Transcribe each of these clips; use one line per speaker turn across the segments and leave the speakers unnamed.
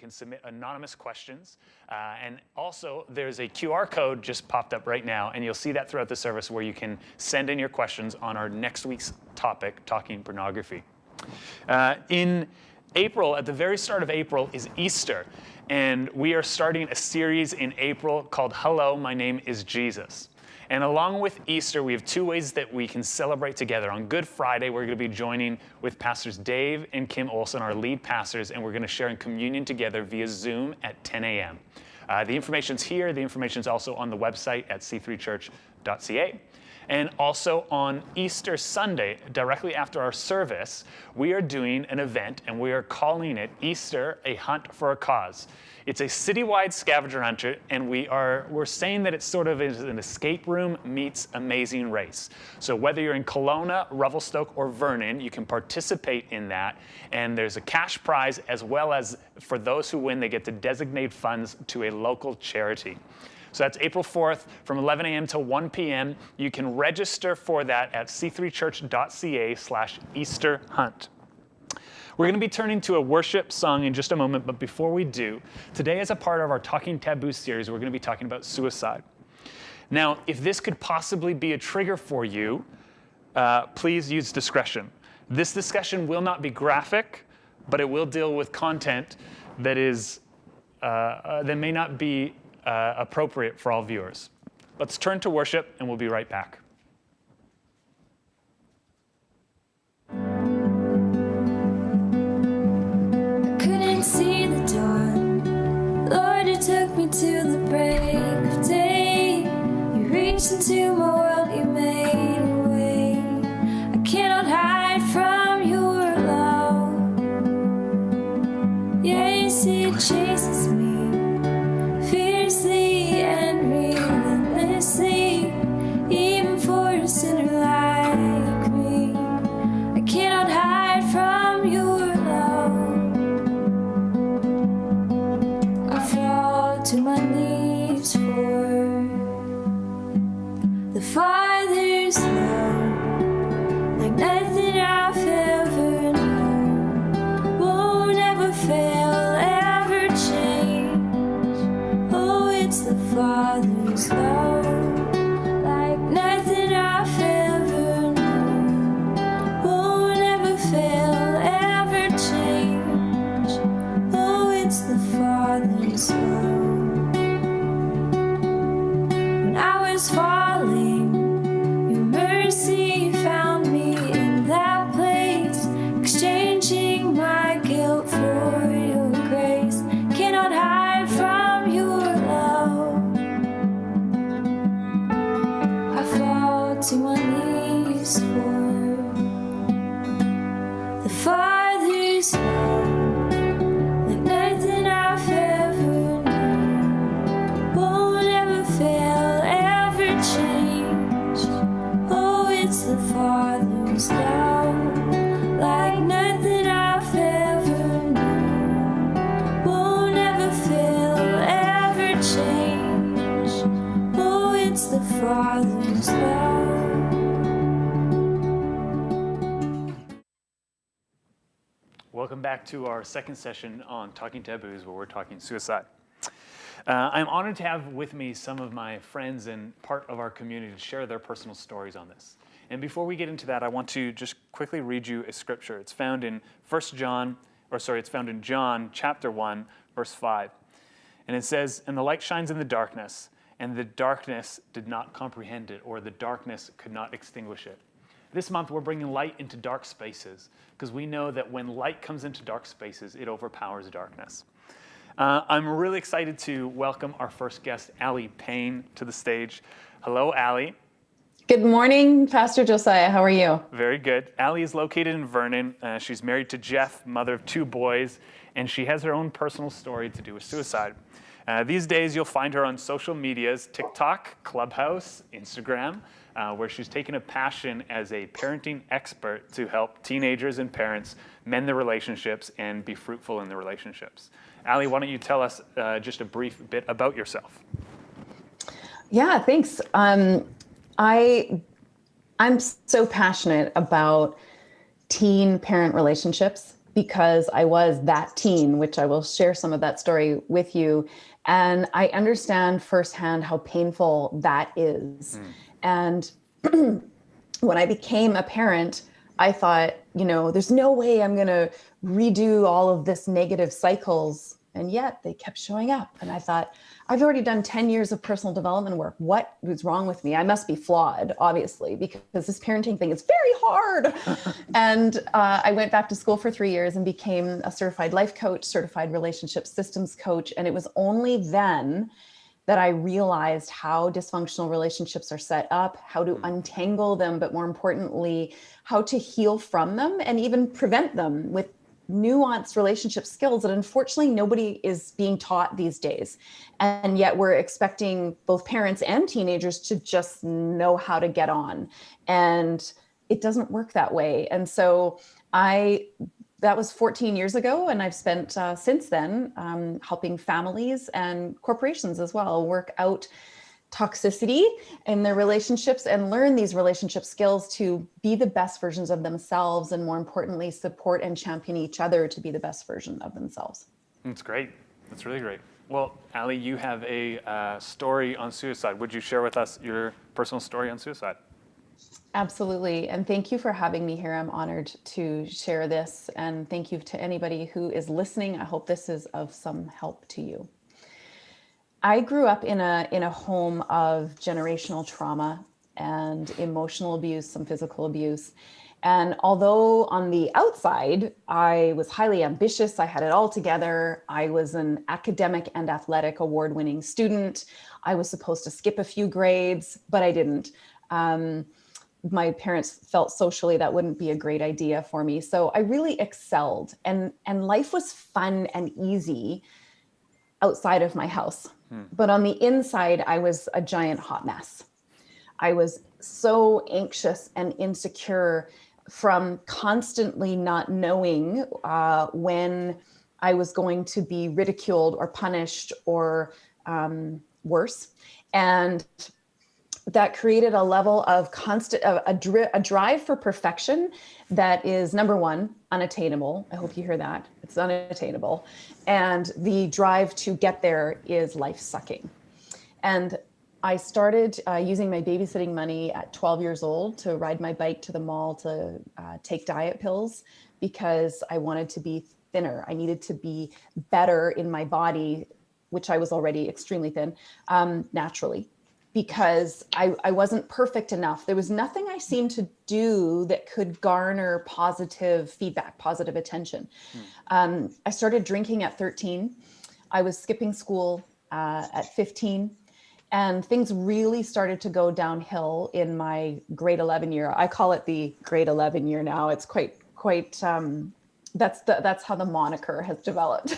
can submit anonymous questions. And also, there's a QR code just popped up right now, and you'll see that throughout the service where you can send in your questions on our next week's topic, Talking Pornography. In April, at the very start of April, is Easter. And we are starting a series in April called Hello, My Name is Jesus. And along with Easter, we have two ways that we can celebrate together. On Good Friday, we're going to be joining with Pastors Dave and Kim Olson, our lead pastors, and we're going to share in communion together via Zoom at 10 a.m. The information's here. The information's also on the website at c3church.ca. And also on Easter Sunday, directly after our service, we are doing an event, and we are calling it Easter, a Hunt for a Cause. It's a citywide scavenger hunt, and we're saying that it's sort of an escape room meets Amazing Race. So whether you're in Kelowna, Revelstoke, or Vernon, you can participate in that. And there's a cash prize, as well as for those who win, they get to designate funds to a local charity. So that's April 4th from 11 a.m. to 1 p.m. You can register for that at c3church.ca/Easter Hunt. We're going to be turning to a worship song in just a moment, but before we do, today as a part of our Talking Taboos series, we're going to be talking about suicide. Now, if this could possibly be a trigger for you, please use discretion. This discussion will not be graphic, but it will deal with content that may not be appropriate for all viewers. Let's turn to worship, and we'll be right back.
Couldn't see the dawn. Lord, you took me to the break of day. You reached into my world, you made a way. I cannot hide from your love. Yeah, you see it chases me fiercely and relentlessly, even for a sinner like me. I cannot hide from your love. I fall to my knees for the Father's love, like nothing I've ever known. Won't ever fail, ever change. Oh, it's the Father's love, like nothing I've ever known. Won't ever fail, ever change. Oh, it's the Father's love. When I was falling, your mercy found me in that place, exchanging my guilt for your grace. Cannot hide from your love. I fall to my knees for the Father's love, like nothing I've ever known. Won't ever fail, ever change. Oh, it's the Father's love, like nothing I've ever known. Won't ever fail, ever change. Oh, it's the Father's love.
Welcome back to our second session on Talking Taboos, where we're talking suicide. I'm honored to have with me some of my friends and part of our community to share their personal stories on this. And before we get into that, I want to just quickly read you a scripture. It's found in John chapter 1, verse 5. And it says, "And the light shines in the darkness, and the darkness did not comprehend it," or the darkness could not extinguish it. This month, we're bringing light into dark spaces, because we know that when light comes into dark spaces, it overpowers darkness. I'm really excited to welcome our first guest, Allie Payne, to the stage. Hello, Allie.
Good morning, Pastor Josiah. How are you?
Very good. Allie is located in Vernon. She's married to Jeff, mother of 2 boys, and she has her own personal story to do with suicide. These days, you'll find her on social medias, TikTok, Clubhouse, Instagram, where she's taken a passion as a parenting expert to help teenagers and parents mend their relationships and be fruitful in their relationships. Allie, why don't you tell us just a brief bit about yourself?
Yeah, thanks. I'm so passionate about teen-parent relationships because I was that teen, which I will share some of that story with you. And I understand firsthand how painful that is. And when I became a parent, I thought, there's no way I'm going to redo all of this negative cycles. And yet they kept showing up. And I thought, I've already done 10 years of personal development work. What was wrong with me? I must be flawed, obviously, because this parenting thing is very hard. And I went back to school for 3 years and became a certified life coach, certified relationship systems coach. And it was only then that I realized how dysfunctional relationships are set up, how to untangle them, but more importantly, how to heal from them and even prevent them with nuanced relationship skills that unfortunately nobody is being taught these days. And yet we're expecting both parents and teenagers to just know how to get on. And it doesn't work that way. And so that was 14 years ago, and I've spent since then helping families and corporations as well work out toxicity in their relationships and learn these relationship skills to be the best versions of themselves, and more importantly, support and champion each other to be the best version of themselves.
That's great. That's really great. Well, Ali, you have a story on suicide. Would you share with us your personal story on suicide?
Absolutely. And thank you for having me here. I'm honored to share this. And thank you to anybody who is listening. I hope this is of some help to you. I grew up in a home of generational trauma and emotional abuse, some physical abuse. And although on the outside, I was highly ambitious, I had it all together. I was an academic and athletic award-winning student. I was supposed to skip a few grades, but I didn't. My parents felt socially that wouldn't be a great idea for me. So I really excelled, and life was fun and easy outside of my house. But on the inside, I was a giant hot mess. I was so anxious and insecure from constantly not knowing when I was going to be ridiculed or punished or worse. And that created a level of constant, a drive for perfection that is, number one, unattainable. I hope you hear that. It's unattainable. And the drive to get there is life-sucking. And I started using my babysitting money at 12 years old to ride my bike to the mall to take diet pills because I wanted to be thinner. I needed to be better in my body, which I was already extremely thin, naturally, because I wasn't perfect enough. There was nothing I seemed to do that could garner positive feedback, positive attention. I started drinking at 13. I was skipping school at 15. And things really started to go downhill in my grade 11 year. I call it the grade 11 year now. It's quite that's how the moniker has developed.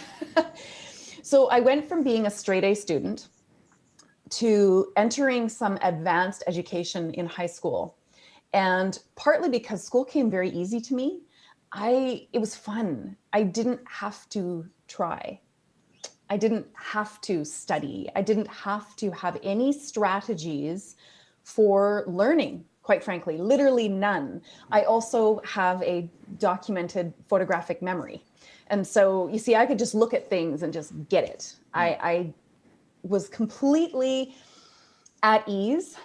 So I went from being a straight A student to entering some advanced education in high school. And partly because school came very easy to me, it was fun. I didn't have to try. I didn't have to study. I didn't have to have any strategies for learning, quite frankly, literally none. I also have a documented photographic memory. And so you see, I could just look at things and just get it. I was completely at ease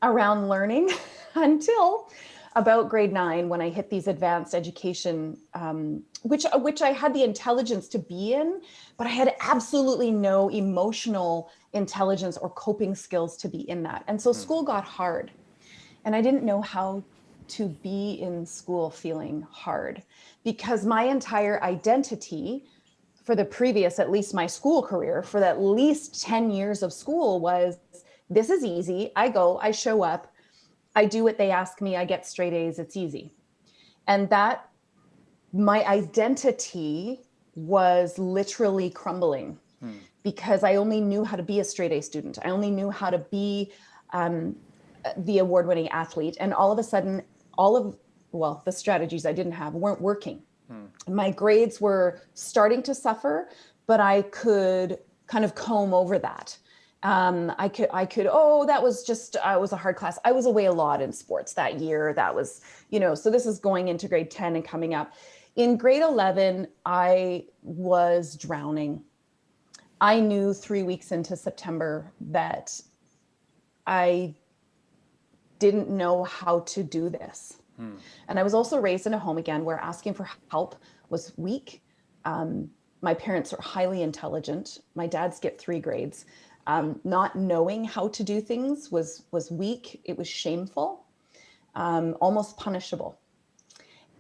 around learning until about grade 9, when I hit these advanced education, which I had the intelligence to be in, but I had absolutely no emotional intelligence or coping skills to be in that. And so school got hard, and I didn't know how to be in school feeling hard, because my entire identity for the previous, at least my school career, for at least 10 years of school was, this is easy. I go, I show up, I do what they ask me, I get straight A's, it's easy. And that, my identity was literally crumbling because I only knew how to be a straight A student. I only knew how to be the award-winning athlete. And all of a sudden, the strategies I didn't have weren't working. My grades were starting to suffer, but I could kind of comb over that. I could, that was just, it was a hard class. I was away a lot in sports that year. That was, so this is going into grade 10 and coming up. In grade 11, I was drowning. I knew 3 weeks into September that I didn't know how to do this. And I was also raised in a home again where asking for help was weak. My parents are highly intelligent. My dad skipped 3 grades. Not knowing how to do things was weak. It was shameful, almost punishable.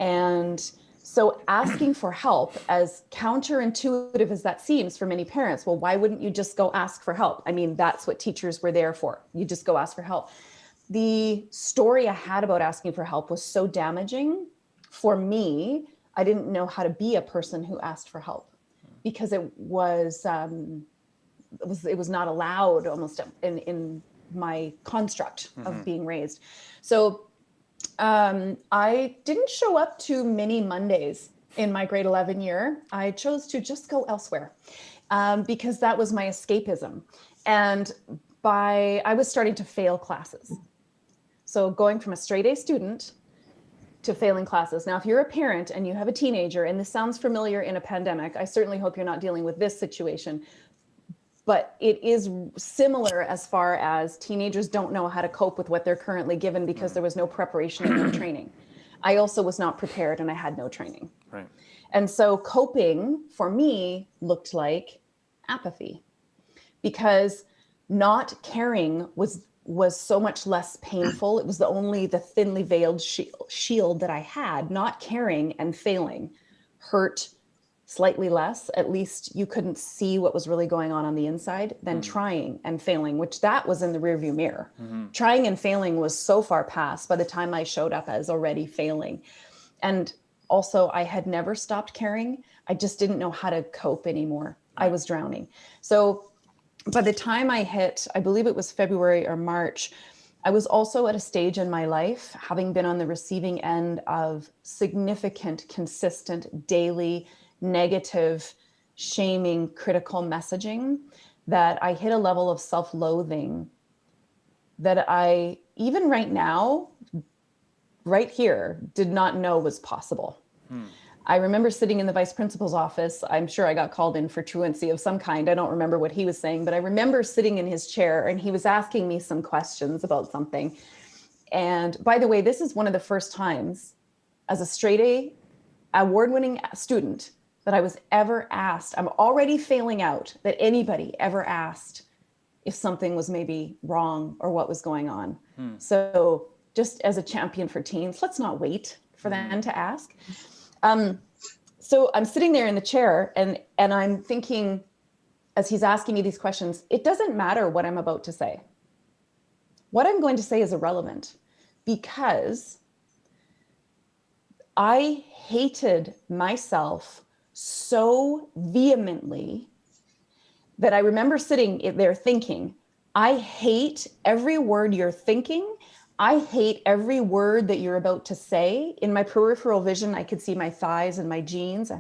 And so asking for help, as counterintuitive as that seems for many parents, well, why wouldn't you just go ask for help? I mean, that's what teachers were there for. You just go ask for help. The story I had about asking for help was so damaging for me. I didn't know how to be a person who asked for help because it was not allowed almost in my construct of being raised. So I didn't show up to many Mondays in my grade 11 year. I chose to just go elsewhere because that was my escapism. And I was starting to fail classes. So going from a straight A student to failing classes. Now, if you're a parent and you have a teenager, and this sounds familiar in a pandemic, I certainly hope you're not dealing with this situation. But it is similar as far as teenagers don't know how to cope with what they're currently given because there was no preparation and no training. I also was not prepared and I had no training.
Right.
And so coping for me looked like apathy because not caring was so much less painful. It was the thinly veiled shield that I had. Not caring and failing hurt slightly less. At least you couldn't see what was really going on the inside than trying and failing, which that was in the rearview mirror. Trying and failing was so far past by the time I showed up as already failing. And also I had never stopped caring. I just didn't know how to cope anymore. I was drowning. So by the time I hit, I believe it was February or March, I was also at a stage in my life, having been on the receiving end of significant, consistent, daily, negative, shaming, critical messaging, that I hit a level of self-loathing that I, even right now, right here, did not know was possible. I remember sitting in the vice principal's office. I'm sure I got called in for truancy of some kind. I don't remember what he was saying, but I remember sitting in his chair and he was asking me some questions about something. And by the way, this is one of the first times as a straight A award-winning student that I was ever asked. I'm already failing out that anybody ever asked if something was maybe wrong or what was going on. So just as a champion for teens, let's not wait for them to ask. So I'm sitting there in the chair and I'm thinking, as he's asking me these questions, it doesn't matter what I'm about to say. What I'm going to say is irrelevant because I hated myself so vehemently that I remember sitting there thinking, I hate every word you're thinking. I hate every word that you're about to say. In my peripheral vision, I could see my thighs and my jeans.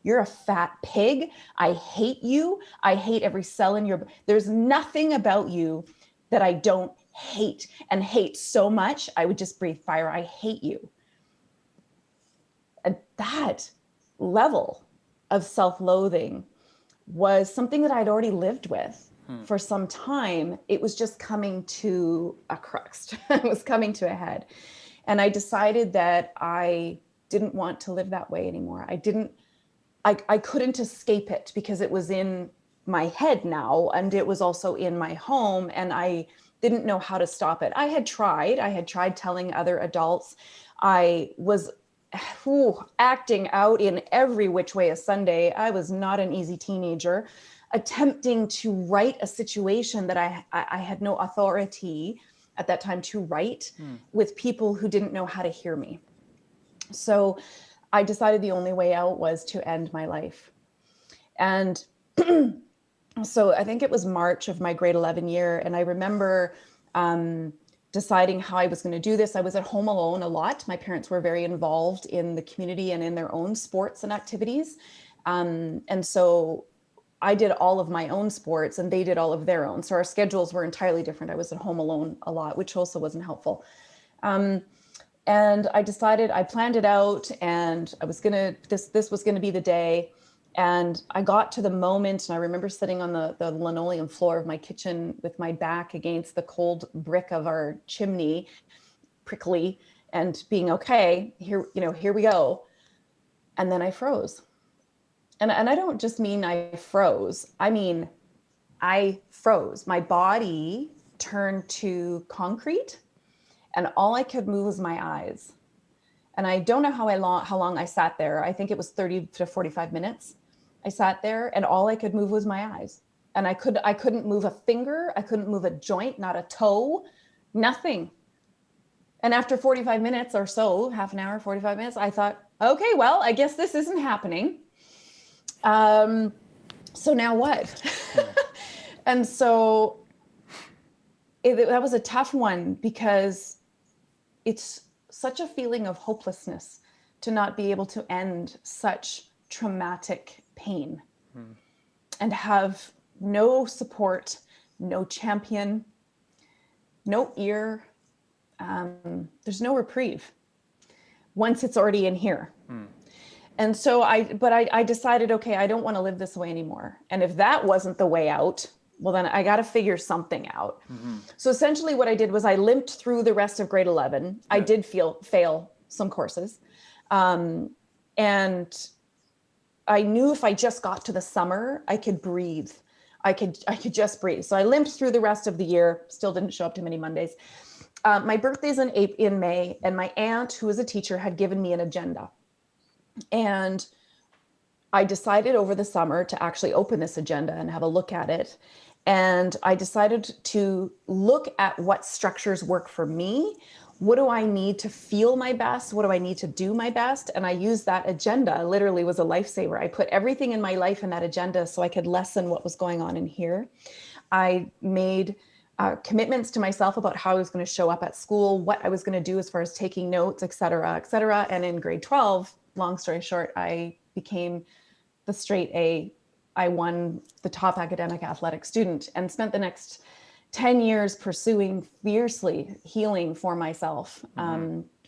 You're a fat pig. I hate you. I hate every cell in your, there's nothing about you that I don't hate, and hate so much, I would just breathe fire. I hate you. And that level of self-loathing was something that I'd already lived with for some time. It was just coming to a crux. It was coming to a head. And I decided that I didn't want to live that way anymore. I couldn't escape it because it was in my head now, and it was also in my home, and I didn't know how to stop it. I had tried telling other adults. I was acting out in every which way a Sunday. I was not an easy teenager, attempting to right a situation that I had no authority at that time to right with people who didn't know how to hear me. So I decided the only way out was to end my life. And so I think it was March of my grade 11 year. And I remember deciding how I was going to do this. I was at home alone a lot. My parents were very involved in the community and in their own sports and activities. And so I did all of my own sports and they did all of their own. So our schedules were entirely different. I was at home alone a lot, which also wasn't helpful. And And I decided, I planned it out, and I was gonna, this was gonna be the day. And I got to the moment, and I remember sitting on the linoleum floor of my kitchen with my back against the cold brick of our chimney, prickly, and being okay, here, here we go. And then I froze. And I don't just mean I froze. I mean, I froze. My body turned to concrete, and all I could move was my eyes. And I don't know how long I sat there. I think it was 30 to 45 minutes. I sat there, and all I could move was my eyes. And I couldn't move a finger. I couldn't move a joint, not a toe, nothing. And after 45 minutes or so, half an hour, 45 minutes, I thought, okay, well, I guess this isn't happening. So now what? And so that was a tough one, because it's such a feeling of hopelessness to not be able to end such traumatic pain and have no support, no champion, no ear. There's no reprieve once it's already in here. And so I decided, okay, I don't want to live this way anymore. And if that wasn't the way out, well, then I got to figure something out. So essentially what I did was I limped through the rest of grade 11. I did fail some courses. And I knew if I just got to the summer, I could breathe. I could just breathe. So I limped through the rest of the year, still didn't show up to many Mondays. My birthday's in May, and my aunt, who was a teacher, had given me an agenda. And I decided over the summer to actually open this agenda and have a look at it. And I decided to look at what structures work for me. What do I need to feel my best? What do I need to do my best? And I used that agenda, literally was a lifesaver. I put everything in my life in that agenda so I could lessen what was going on in here. I made commitments to myself about how I was going to show up at school, what I was going to do as far as taking notes, et cetera, et cetera. And in grade 12, long story short, I became the straight A. I won the top academic athletic student and spent the next 10 years pursuing fiercely healing for myself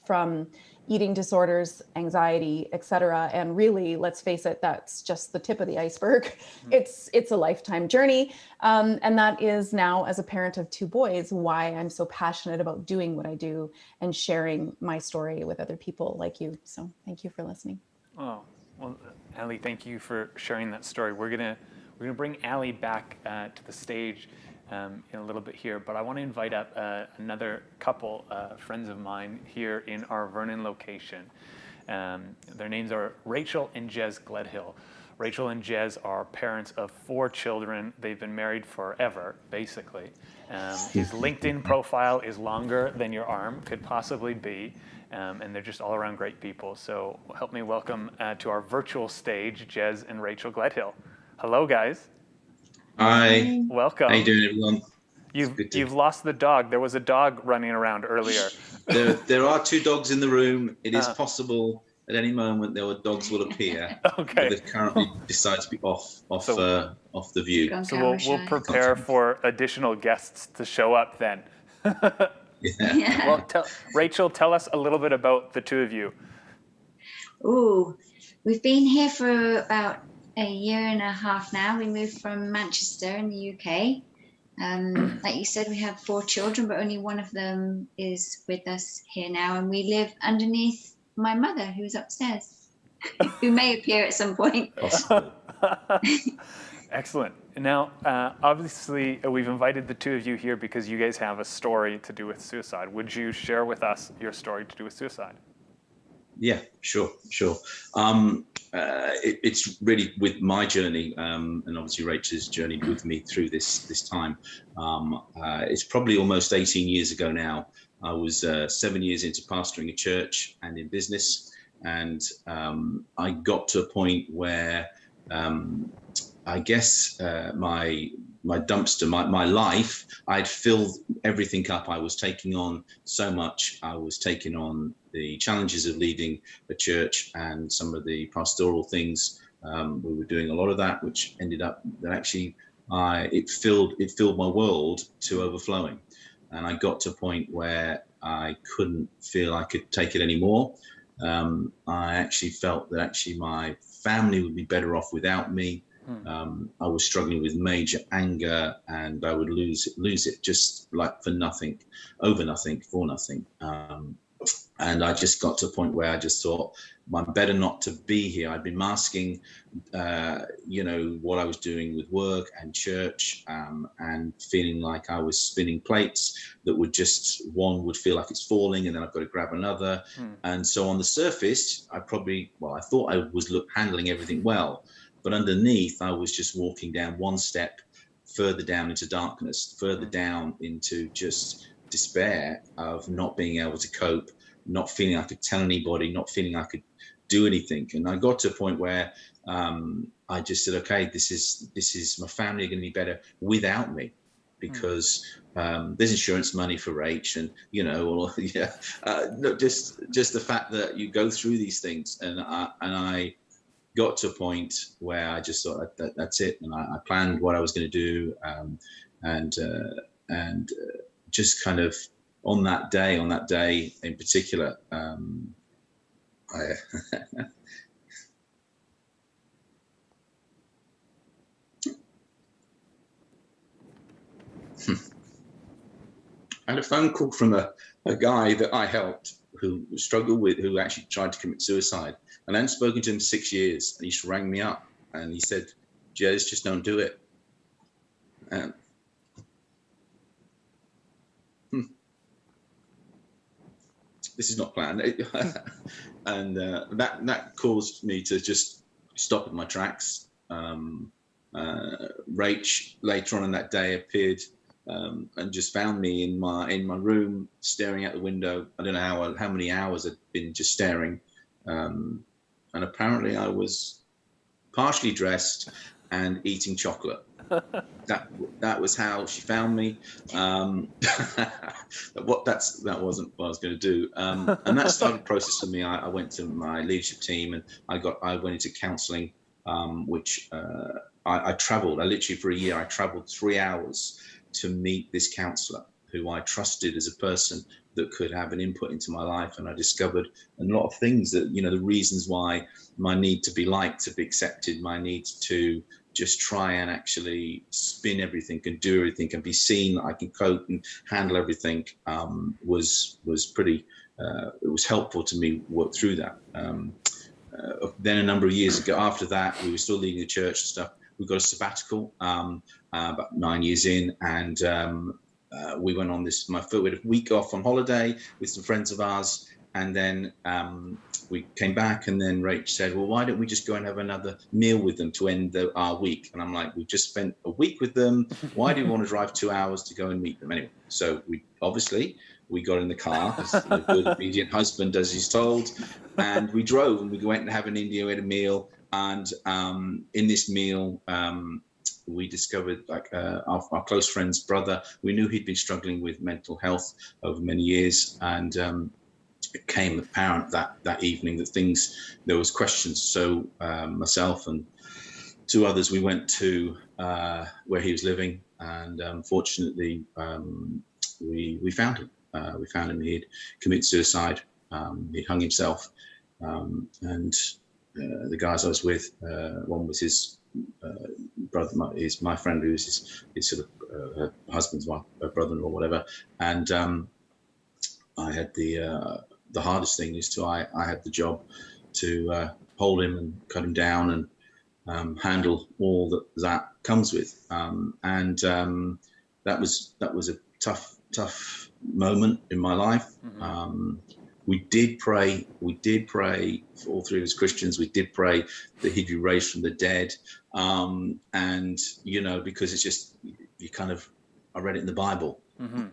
from eating disorders, anxiety, et cetera. And really, let's face it, that's just the tip of the iceberg. It's a lifetime journey. And that is now, as a parent of 2 boys, why I'm so passionate about doing what I do and sharing my story with other people like you. So thank you for listening.
Oh, well, Allie, thank you for sharing that story. We're gonna bring Allie back to the stage in a little bit here, but I want to invite up another couple friends of mine here in our Vernon location. Their names are Rachel and Jez Gledhill. Rachel and Jez are parents of 4 children. They've been married forever, basically. His LinkedIn profile is longer than your arm could possibly be, and they're just all around great people. So help me welcome to our virtual stage, Jez and Rachel Gledhill. Hello, guys.
Hi.
Welcome.
How you doing, everyone?
You've lost the dog. There was a dog running around earlier.
There are 2 dogs in the room. It is possible at any moment dogs will appear.
Okay.
But they've currently decided to be off the view.
So we'll prepare for additional guests to show up then.
Yeah.
Well, Rachel, tell us a little bit about the 2 of you.
Ooh, we've been here for about a year and a half now. We moved from Manchester in the UK. Like you said, we have 4 children, but only one of them is with us here now. And we live underneath my mother, who's upstairs, who may appear at some point.
Excellent. Now, obviously, we've invited the 2 of you here because you guys have a story to do with suicide. Would you share with us your story to do with suicide?
Yeah, sure. It's really with my journey, and obviously Rachel's journey with me through this time. It's probably almost 18 years ago now. I was 7 years into pastoring a church and in business, and I got to a point where I guess my dumpster, my life, I'd filled everything up. I was taking on so much. I was taking on the challenges of leading a church and some of the pastoral things. We were doing a lot of that, which ended up that actually it filled my world to overflowing. And I got to a point where I couldn't feel I could take it anymore. I actually felt that actually my family would be better off without me. I was struggling with major anger, and I would lose it just like for nothing, over nothing, for nothing. And I just got to a point where I just thought, I'm better not to be here. I'd been masking, what I was doing with work and church, and feeling like I was spinning plates that one would feel like it's falling, and then I've got to grab another. And so on the surface, I thought I was handling everything well, but underneath, I was just walking down one step further down into darkness, further down into just despair of not being able to cope, not feeling I could tell anybody, not feeling I could do anything. And I got to a point where I just said, okay, this is my family are going to be better without me, because there's insurance money for Rach, and just the fact that you go through these things. And I got to a point where I just thought that's it, and I planned what I was going to do, and just kind of on that day in particular, I had a phone call from a guy that I helped who actually tried to commit suicide. And I hadn't spoken to him 6 years, and he just rang me up and he said, Jez, just don't do it. This is not planned. And that caused me to just stop at my tracks. Rach later on in that day appeared and just found me in my room, staring out the window. I don't know how many hours I'd been just staring. And apparently I was partially dressed and eating chocolate. That was how she found me. That wasn't what I was going to do. And that started a process for me. I went to my leadership team, and I went into counselling, which I traveled. I literally for a year I traveled 3 hours to meet this counsellor who I trusted as a person that could have an input into my life. And I discovered a lot of things that, the reasons why my need to be liked, to be accepted, my need to just try and actually spin everything and do everything and be seen that I can cope and handle everything, was pretty, it was helpful to me work through that. Then a number of years ago, after that, we were still leading the church and stuff. We got a sabbatical about 9 years in, and we went on we had a week off on holiday with some friends of ours, and then we came back, and then Rach said, well, why don't we just go and have another meal with them to end our week? And I'm like, we just spent a week with them. Why do you want to drive 2 hours to go and meet them? Anyway, so we got in the car, as a good obedient husband does, he's told, and we drove, and we went and have an India, we had a meal. And in this meal, we discovered our close friend's brother. We knew he'd been struggling with mental health over many years, and it became apparent that evening that there was questions. So myself and two others, we went to where he was living, and fortunately we found him. We found him. He'd committed suicide. He'd hung himself, and the guys I was with, one was his brother, my friend, who's his sort of her husband's brother-in-law, whatever. And I had the hardest thing is I had the job to hold him and cut him down and handle all that comes with. And that was a tough moment in my life. Mm-hmm. We did pray for all three of us Christians. We did pray that he'd be raised from the dead. And, because it's just, I read it in the Bible. Mm-hmm.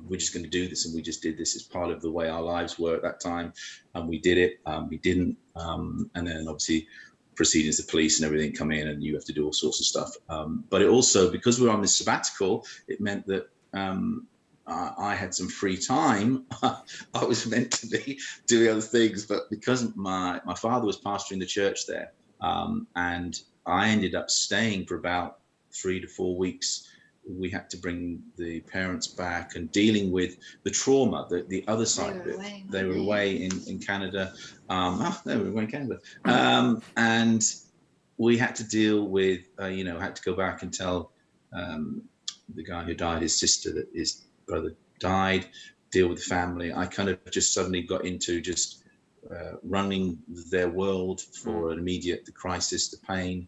We're just going to do this. And we just did this as part of the way our lives were at that time. And we did it. We didn't. And then obviously proceedings, the police and everything come in, and you have to do all sorts of stuff. But it also, because we were on this sabbatical, it meant that, I had some free time. I was meant to be doing other things, but because my father was pastoring the church there, and I ended up staying for about 3 to 4 weeks we had to bring the parents back, and dealing with the trauma, the other side of it. They were away in Canada. They were away in Canada. And we had to deal with, had to go back and tell the guy who died, his sister, that his brother died, deal with the family. I kind of just suddenly got into just running their world for an immediate, the crisis, the pain,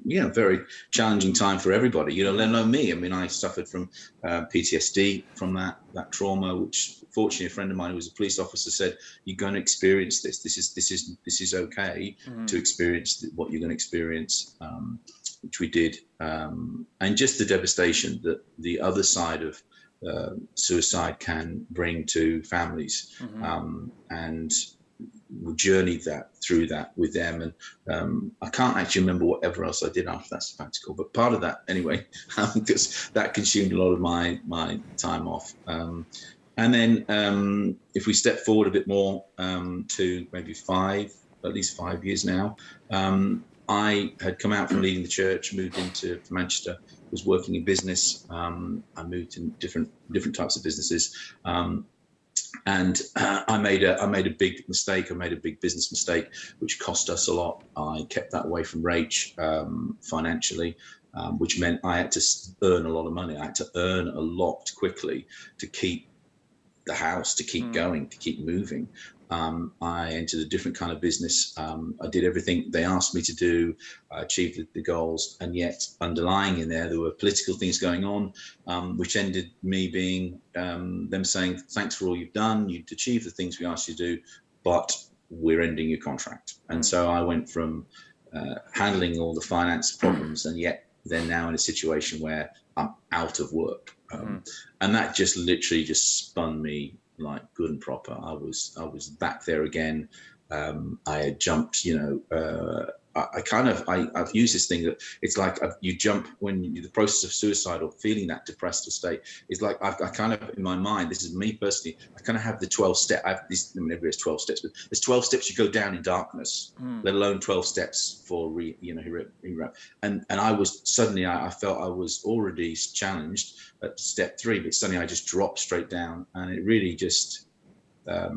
very challenging time for everybody, let alone me. I mean, I suffered from PTSD from that trauma, which fortunately a friend of mine who was a police officer said, you're going to experience this. This is okay to experience what you're going to experience, which we did. And just the devastation that the other side of suicide can bring to families. And we journeyed through that with them, and I can't actually remember whatever else I did after that sabbatical, but part of that anyway, because that consumed a lot of my time off. And then if we step forward a bit more to maybe at least 5 years now, I had come out from leading the church, moved into Manchester, was working in business. I moved in different types of businesses. And I made a big mistake. I made a big business mistake, which cost us a lot. I kept that away from Rach financially, which meant I had to earn a lot of money. I had to earn a lot quickly to keep the house, to keep going, to keep moving. I entered a different kind of business. I did everything they asked me to do. I achieved the goals, and yet underlying in there were political things going on, which ended me being them saying, thanks for all you've done. You've achieved the things we asked you to do, but we're ending your contract. And so I went from handling all the finance problems, and yet they're now in a situation where I'm out of work. And that just literally just spun me like good and proper. I was back there again. I had jumped, I've used this thing that it's like you jump when the process of suicide or feeling that depressed state is like, I kind of, in my mind, this is me personally, I kind of have the 12 step. Everybody has 12 steps, but there's 12 steps you go down in darkness, let alone 12 steps for and I was suddenly, I felt I was already challenged at step 3, but suddenly I just dropped straight down, and it really just, I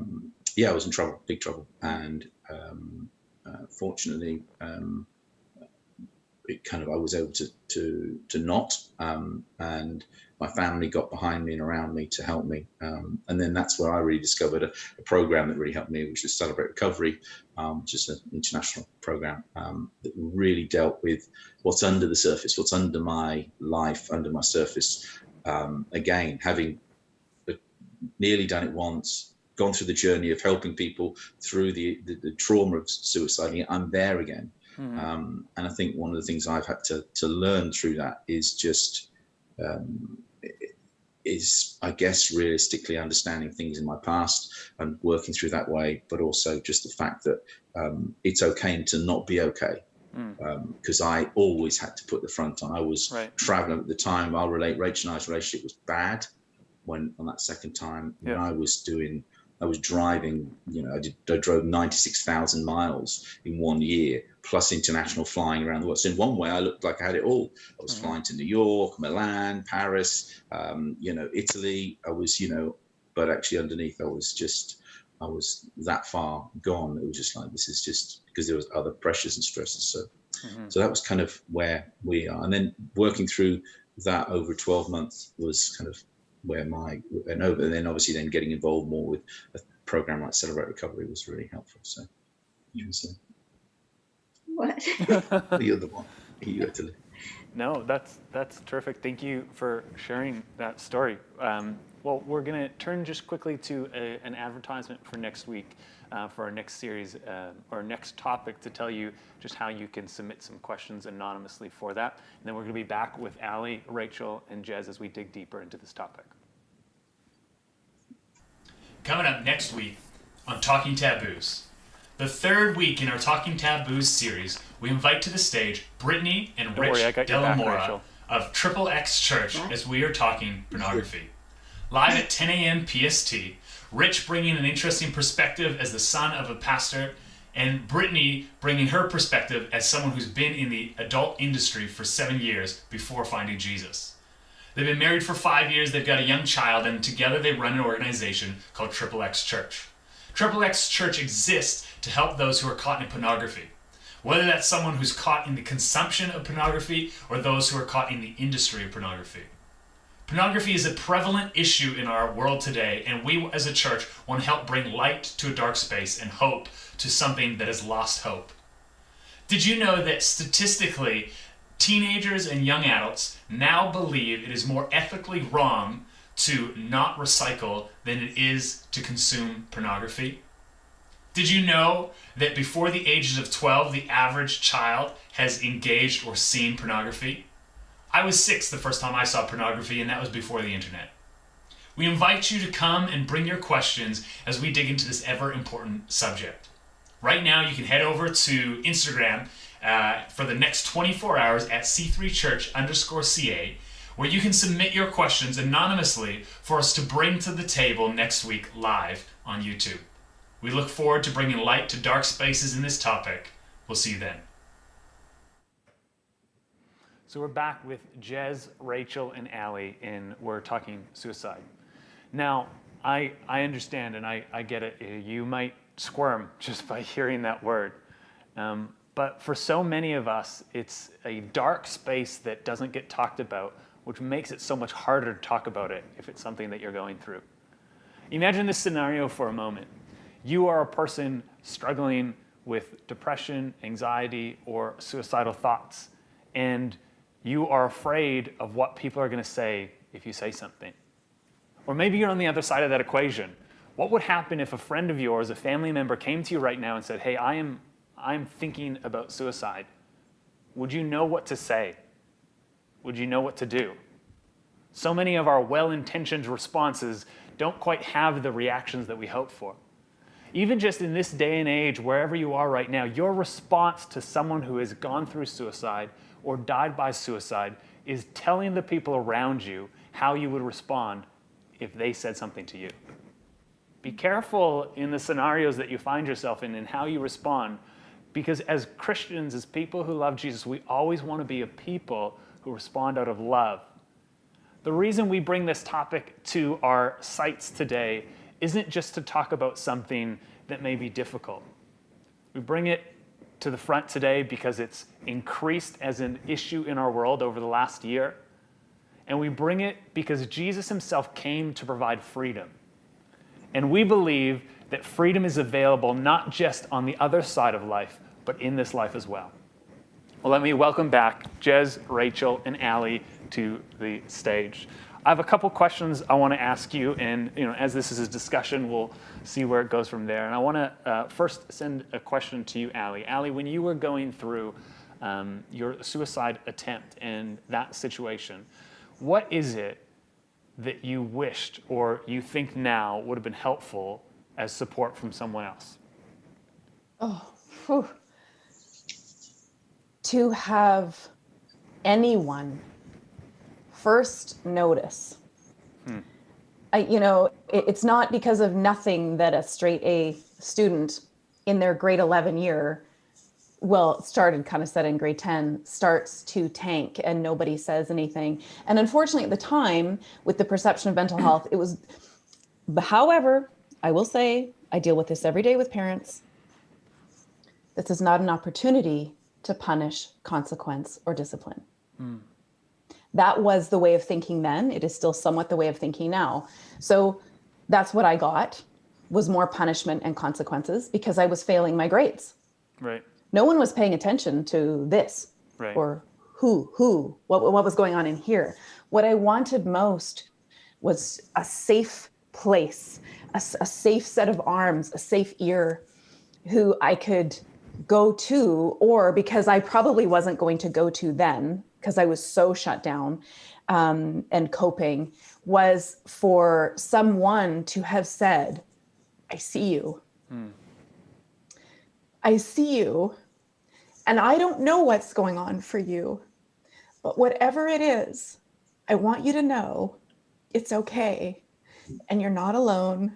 was in trouble, big trouble. And fortunately, I was able to not, and my family got behind me and around me to help me. And then that's where I really discovered a program that really helped me, which is Celebrate Recovery, which is an international program that really dealt with what's under the surface, what's under my life, under my surface. Again, having nearly done it once, gone through the journey of helping people through the trauma of suicide, I'm there again. And I think one of the things I've had to learn through that is just, I guess, realistically understanding things in my past and working through that way, but also just the fact that it's okay to not be okay. Because I always had to put the front on. I was traveling at the time. I'll relate, Rachel and I's relationship was bad on that second time. When I was driving, I drove 96,000 miles in 1 year, plus international flying around the world. So in one way, I looked like I had it all. I was flying to New York, Milan, Paris, Italy. I was, but actually underneath, I was that far gone. It was just like, this is just because there was other pressures and stresses. So that was kind of where we are. And then working through that over 12 months was kind of where and then obviously then getting involved more with a program like Celebrate Recovery was really helpful. So you can say.
What?
You're the one. You had to.
No, that's terrific. Thank you for sharing that story. Well, we're going to turn just quickly to an advertisement for next week, for our next series, or next topic, to tell you just how you can submit some questions anonymously for that. And then we're going to be back with Ali, Rachel, and Jez as we dig deeper into this topic. Coming up next week on Talking Taboos. The third week in our Talking Taboos series, we invite to the stage Brittany and Rich Delamora of Triple X Church as we are talking pornography. Live at 10 a.m. PST, Rich bringing an interesting perspective as the son of a pastor, and Brittany bringing her perspective as someone who's been in the adult industry for 7 years before finding Jesus. They've been married for 5 years, they've got a young child, and together they run an organization called Triple X Church. Triple X Church exists to help those who are caught in pornography, whether that's someone who's caught in the consumption of pornography or those who are caught in the industry of pornography. Pornography is a prevalent issue in our world today, and we as a church want to help bring light to a dark space and hope to something that has lost hope. Did you know that statistically, teenagers and young adults now believe it is more ethically wrong to not recycle than it is to consume pornography? Did you know that before the ages of 12, the average child has engaged or seen pornography? I was 6 the first time I saw pornography, and that was before the internet. We invite you to come and bring your questions as we dig into this ever important subject. Right now, you can head over to Instagram for the next 24 hours at C3Church_CA, where you can submit your questions anonymously for us to bring to the table next week live on YouTube. We look forward to bringing light to dark spaces in this topic. We'll see you then. So we're back with Jez, Rachel, and Allie, and we're talking suicide. Now, I understand and I get it. You might squirm just by hearing that word. But for so many of us, it's a dark space that doesn't get talked about, which makes it so much harder to talk about it if it's something that you're going through. Imagine this scenario for a moment. You are a person struggling with depression, anxiety, or suicidal thoughts, and you are afraid of what people are going to say if you say something. Or maybe you're on the other side of that equation. What would happen if a friend of yours, a family member, came to you right now and said, hey, I'm thinking about suicide? Would you know what to say? Would you know what to do? So many of our well-intentioned responses don't quite have the reactions that we hope for. Even just in this day and age, wherever you are right now, your response to someone who has gone through suicide or died by suicide is telling the people around you how you would respond if they said something to you. Be careful in the scenarios that you find yourself in and how you respond, because as Christians, as people who love Jesus, we always want to be a people who respond out of love. The reason we bring this topic to our sites today isn't just to talk about something that may be difficult. We bring it to the front today because it's increased as an issue in our world over the last year. And we bring it because Jesus himself came to provide freedom. And we believe that freedom is available not just on the other side of life, but in this life as well. Well, let me welcome back Jez, Rachel, and Allie to the stage. I have a couple questions I want to ask you, and as this is a discussion, we'll see where it goes from there. And I want to first send a question to you, Allie. Allie, when you were going through your suicide attempt and that situation, what is it that you wished or you think now would have been helpful as support from someone else?
To have anyone first notice. It's not because of nothing that a straight A student in their grade 11 year, well, started kind of said in grade 10, starts to tank and nobody says anything. And unfortunately at the time, with the perception of mental health, it was, however, I will say, I deal with this every day with parents. This is not an opportunity to punish, consequence, or discipline. That was the way of thinking then. It is still somewhat the way of thinking now. So that's what I got, was more punishment and consequences because I was failing my grades.
Right.
No one was paying attention to this,
right,
or what was going on in here. What I wanted most was a safe place, a safe set of arms, a safe ear who I could go to, or because I probably wasn't going to go to then, because I was so shut down and coping, was for someone to have said, I see you. I see you, and I don't know what's going on for you, but whatever it is, I want you to know it's okay, and you're not alone,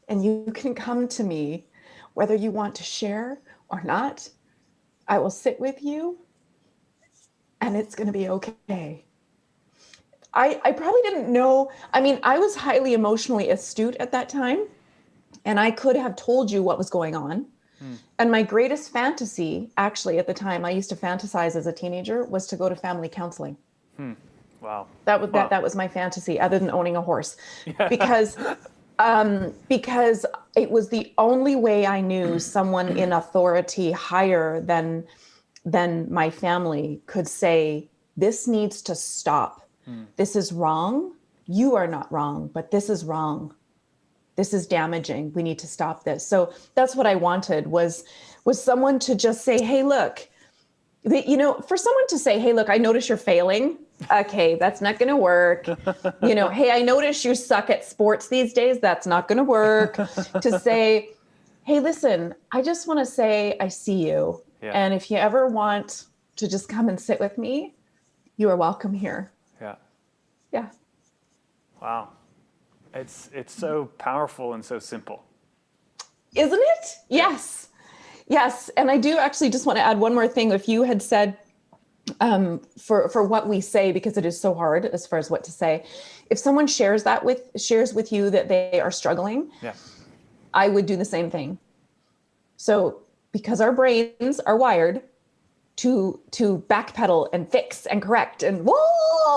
and you can come to me whether you want to share or not, I will sit with you and it's going to be okay. I probably didn't know. I mean, I was highly emotionally astute at that time, and I could have told you what was going on. And my greatest fantasy, actually, at the time, I used to fantasize as a teenager, was to go to family counseling.
Wow.
That was my fantasy, other than owning a horse, because it was the only way I knew someone in authority higher than my family could say, this needs to stop. This is wrong. You are not wrong, but this is wrong. This is damaging. We need to stop this. So that's what I wanted was someone to just say, hey, look, for someone to say, hey, look, I notice you're failing. Okay, that's not going to work. Hey, I notice you suck at sports these days. That's not going to work. To say, hey, listen, I just want to say I see you.
Yeah.
And if you ever want to just come and sit with me, you are welcome here.
Yeah.
Yeah.
Wow. It's so powerful and so simple.
Isn't it? Yes. Yes. And I do actually just want to add one more thing. If you had said, for what we say, because it is so hard as far as what to say, if someone shares with you that they are struggling,
Yeah.
I would do the same thing. So because our brains are wired to backpedal and fix and correct and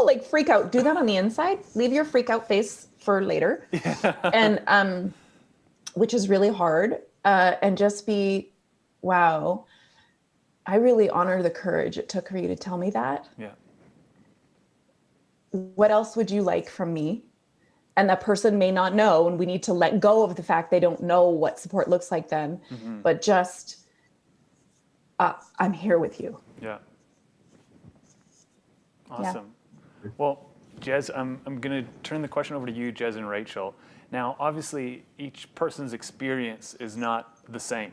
like freak out, do that on the inside, leave your freak out face for later. Yeah. And which is really hard, and just be, wow, I really honor the courage it took for you to tell me that.
Yeah.
What else would you like from me? And that person may not know, and we need to let go of the fact they don't know what support looks like then, but just, I'm here with you.
Yeah. Awesome. Yeah. Well, Jez, I'm going to turn the question over to you, Jez and Rachel. Now, obviously, each person's experience is not the same,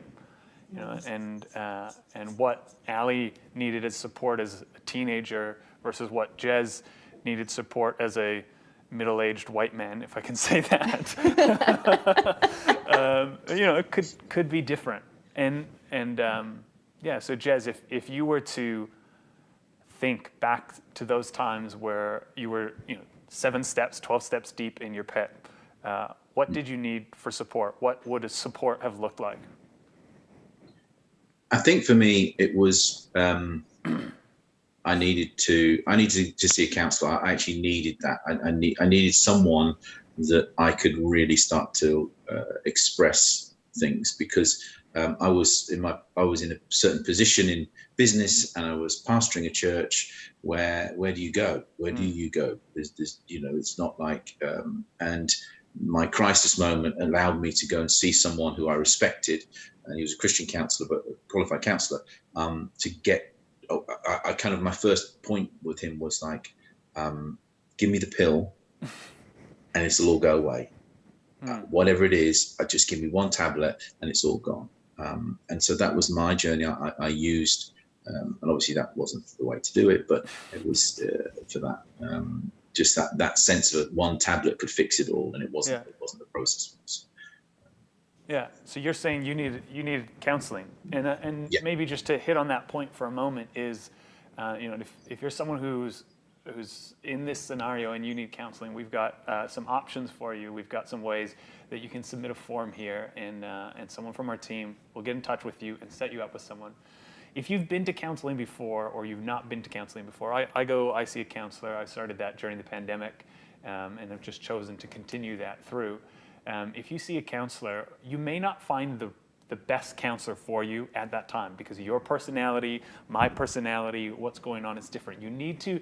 and what Allie needed as support as a teenager versus what Jez needed support as a middle-aged white man, if I can say that. It could be different, and So Jez, if you were to think back to those times where you were, 7 steps, 12 steps deep in your pit, what did you need for support? What would a support have looked like?
I think for me, it was I needed to see a counselor. I actually needed that. I needed someone that I could really start to express things, because I was in a certain position in business, and I was pastoring a church where do you go? Where do you go? There's it's not like, and my crisis moment allowed me to go and see someone who I respected, and he was a Christian counselor, but a qualified counselor, to get, I kind of, my first point with him was like, give me the pill and it'll all go away. Whatever it is, just give me one tablet and it's all gone. And so that was my journey. I used, and obviously that wasn't the way to do it, but it was for that, just that sense of one tablet could fix it all, and it wasn't. Yeah. It wasn't the process.
Yeah. So you're saying you needed counseling, and yeah. Maybe just to hit on that point for a moment is, if you're someone who's in this scenario and you need counseling, we've got some options for you. We've got some ways that you can submit a form here, and someone from our team will get in touch with you and set you up with someone. If you've been to counseling before, or you've not been to counseling before, I see a counselor. I started that during the pandemic, and have just chosen to continue that through. If you see a counselor, you may not find the best counselor for you at that time, because your personality, my personality, what's going on is different. You need to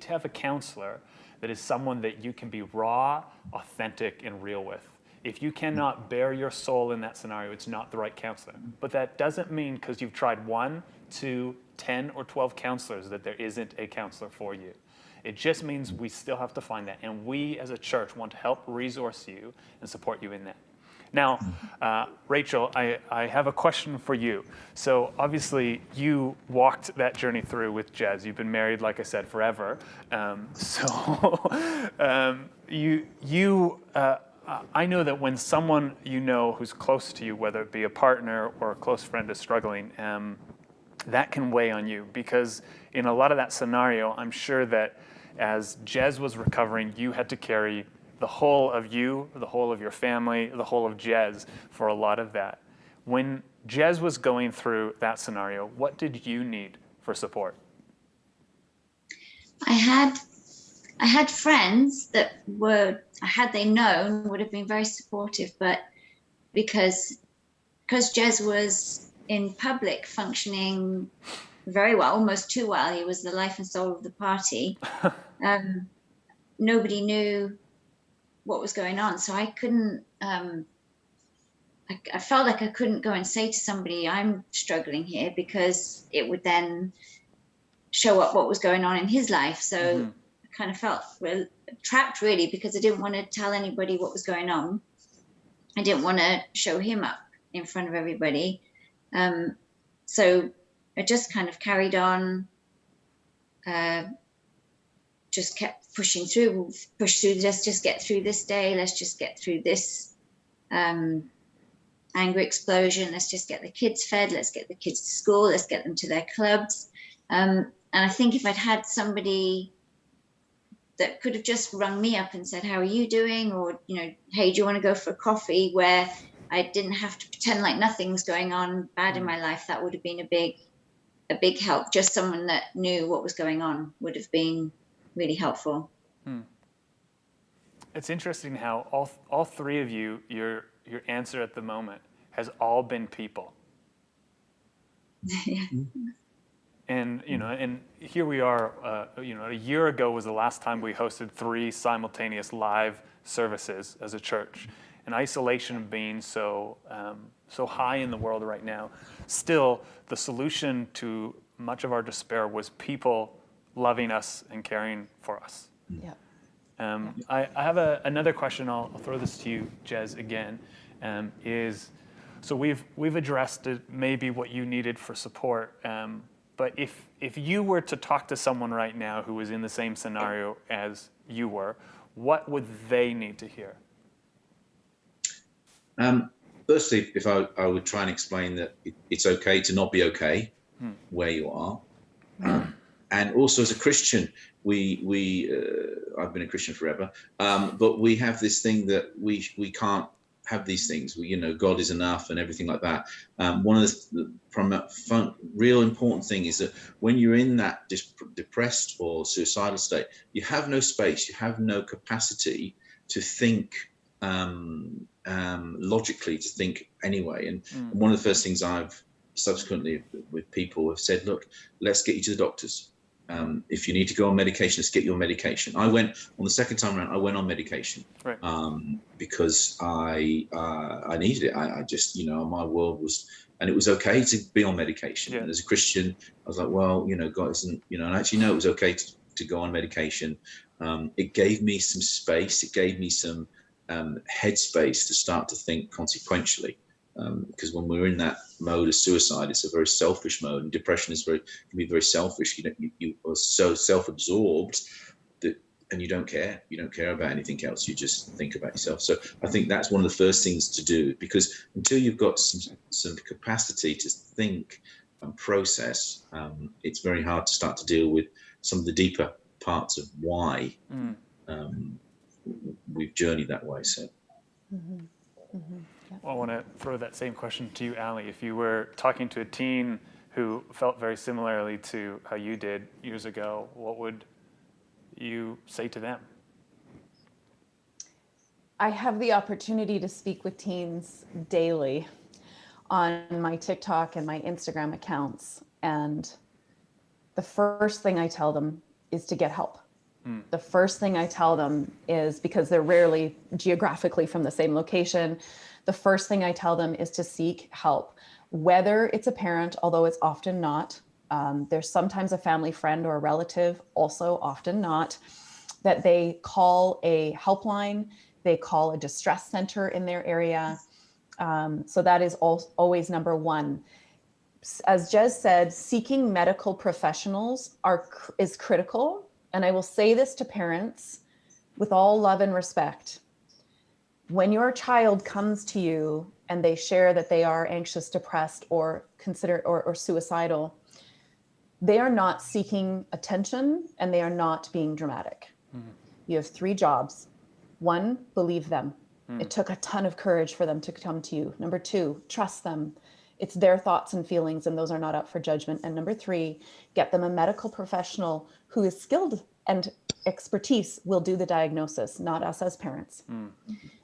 have a counselor that is someone that you can be raw, authentic, and real with. If you cannot bear your soul in that scenario, it's not the right counselor. But that doesn't mean because you've tried 1, 2, 10, or 12 counselors that there isn't a counselor for you. It just means we still have to find that. And we as a church want to help resource you and support you in that. Now, Rachel, I have a question for you. So obviously you walked that journey through with Jez. You've been married, like I said, I know that when someone you know who's close to you, whether it be a partner or a close friend, is struggling, that can weigh on you, because in a lot of that scenario, I'm sure that as Jez was recovering, you had to carry the whole of you, the whole of your family, the whole of Jez for a lot of that. When Jez was going through that scenario, what did you need for support?
I had friends that were, had they known, would have been very supportive, but because Jez was in public functioning very well, almost too well, he was the life and soul of the party. Nobody knew what was going on, so I couldn't. I felt like I couldn't go and say to somebody, "I'm struggling here," because it would then show up what was going on in his life. So I kind of felt trapped, really, because I didn't want to tell anybody what was going on. I didn't want to show him up in front of everybody. So I just kind of carried on, just kept pushing through, let's just get through this day. Let's just get through this anger explosion. Let's just get the kids fed. Let's get the kids to school. Let's get them to their clubs. And I think if I'd had somebody that could have just rung me up and said, "How are you doing?" Or, "Hey, do you want to go for a coffee?" where I didn't have to pretend like nothing was going on bad in my life, that would have been a big help. Just someone that knew what was going on would have been really helpful.
It's interesting how all three of you, your answer at the moment has all been people.
Yeah.
And and here we are. A year ago was the last time we hosted 3 simultaneous live services as a church. And isolation being so high in the world right now, still the solution to much of our despair was people loving us and caring for us.
Yeah.
I have another question. I'll throw this to you, Jez, again. So we've addressed maybe what you needed for support. But if you were to talk to someone right now who was in the same scenario as you were, what would they need to hear?
Firstly, if I would try and explain that it's okay to not be okay where you are. And also as a Christian, I've been a Christian forever, but we have this thing that we can't have these things. God is enough and everything like that. One of the real important thing is that when you're in that depressed or suicidal state, you have no space, you have no capacity to think logically, to think anyway. And one of the first things I've subsequently with people have said, look, let's get you to the doctors. If you need to go on medication, let's get your medication. I went on the second time around. I went on medication, right. Because I needed it. I just, my world was, and it was okay to be on medication. Yeah. And as a Christian, I was like, well, God isn't, and I actually know it was okay to go on medication. It gave me some space. It gave me some headspace to start to think consequentially. Because when we're in that mode of suicide, it's a very selfish mode, and depression can be very selfish. You are so self-absorbed and you don't care. You don't care about anything else. You just think about yourself. So I think that's one of the first things to do, because until you've got some capacity to think and process, it's very hard to start to deal with some of the deeper parts of why we've journeyed that way. So.
Mm-hmm. Mm-hmm.
Well, I want to throw that same question to you, Ali. If you were talking to a teen who felt very similarly to how you did years ago, what would you say to them?
I have the opportunity to speak with teens daily on my TikTok and my Instagram accounts. And the first thing I tell them is to get help. The first thing I tell them is, because they're rarely geographically from the same location, the first thing I tell them is to seek help, whether it's a parent, although it's often not. There's sometimes a family friend or a relative, also often not, that they call a helpline, they call a distress center in their area. So that is always number one. As Jez said, seeking medical professionals is critical. And I will say this to parents with all love and respect. when your child comes to you and they share that they are anxious, depressed, or or suicidal, they are not seeking attention and they are not being dramatic. You have 3 jobs. 1, believe them. It took a ton of courage for them to come to you. Number 2, trust them. It's their thoughts and feelings, and those are not up for judgment. And number 3, get them a medical professional who is skilled and expertise will do the diagnosis, not us as parents.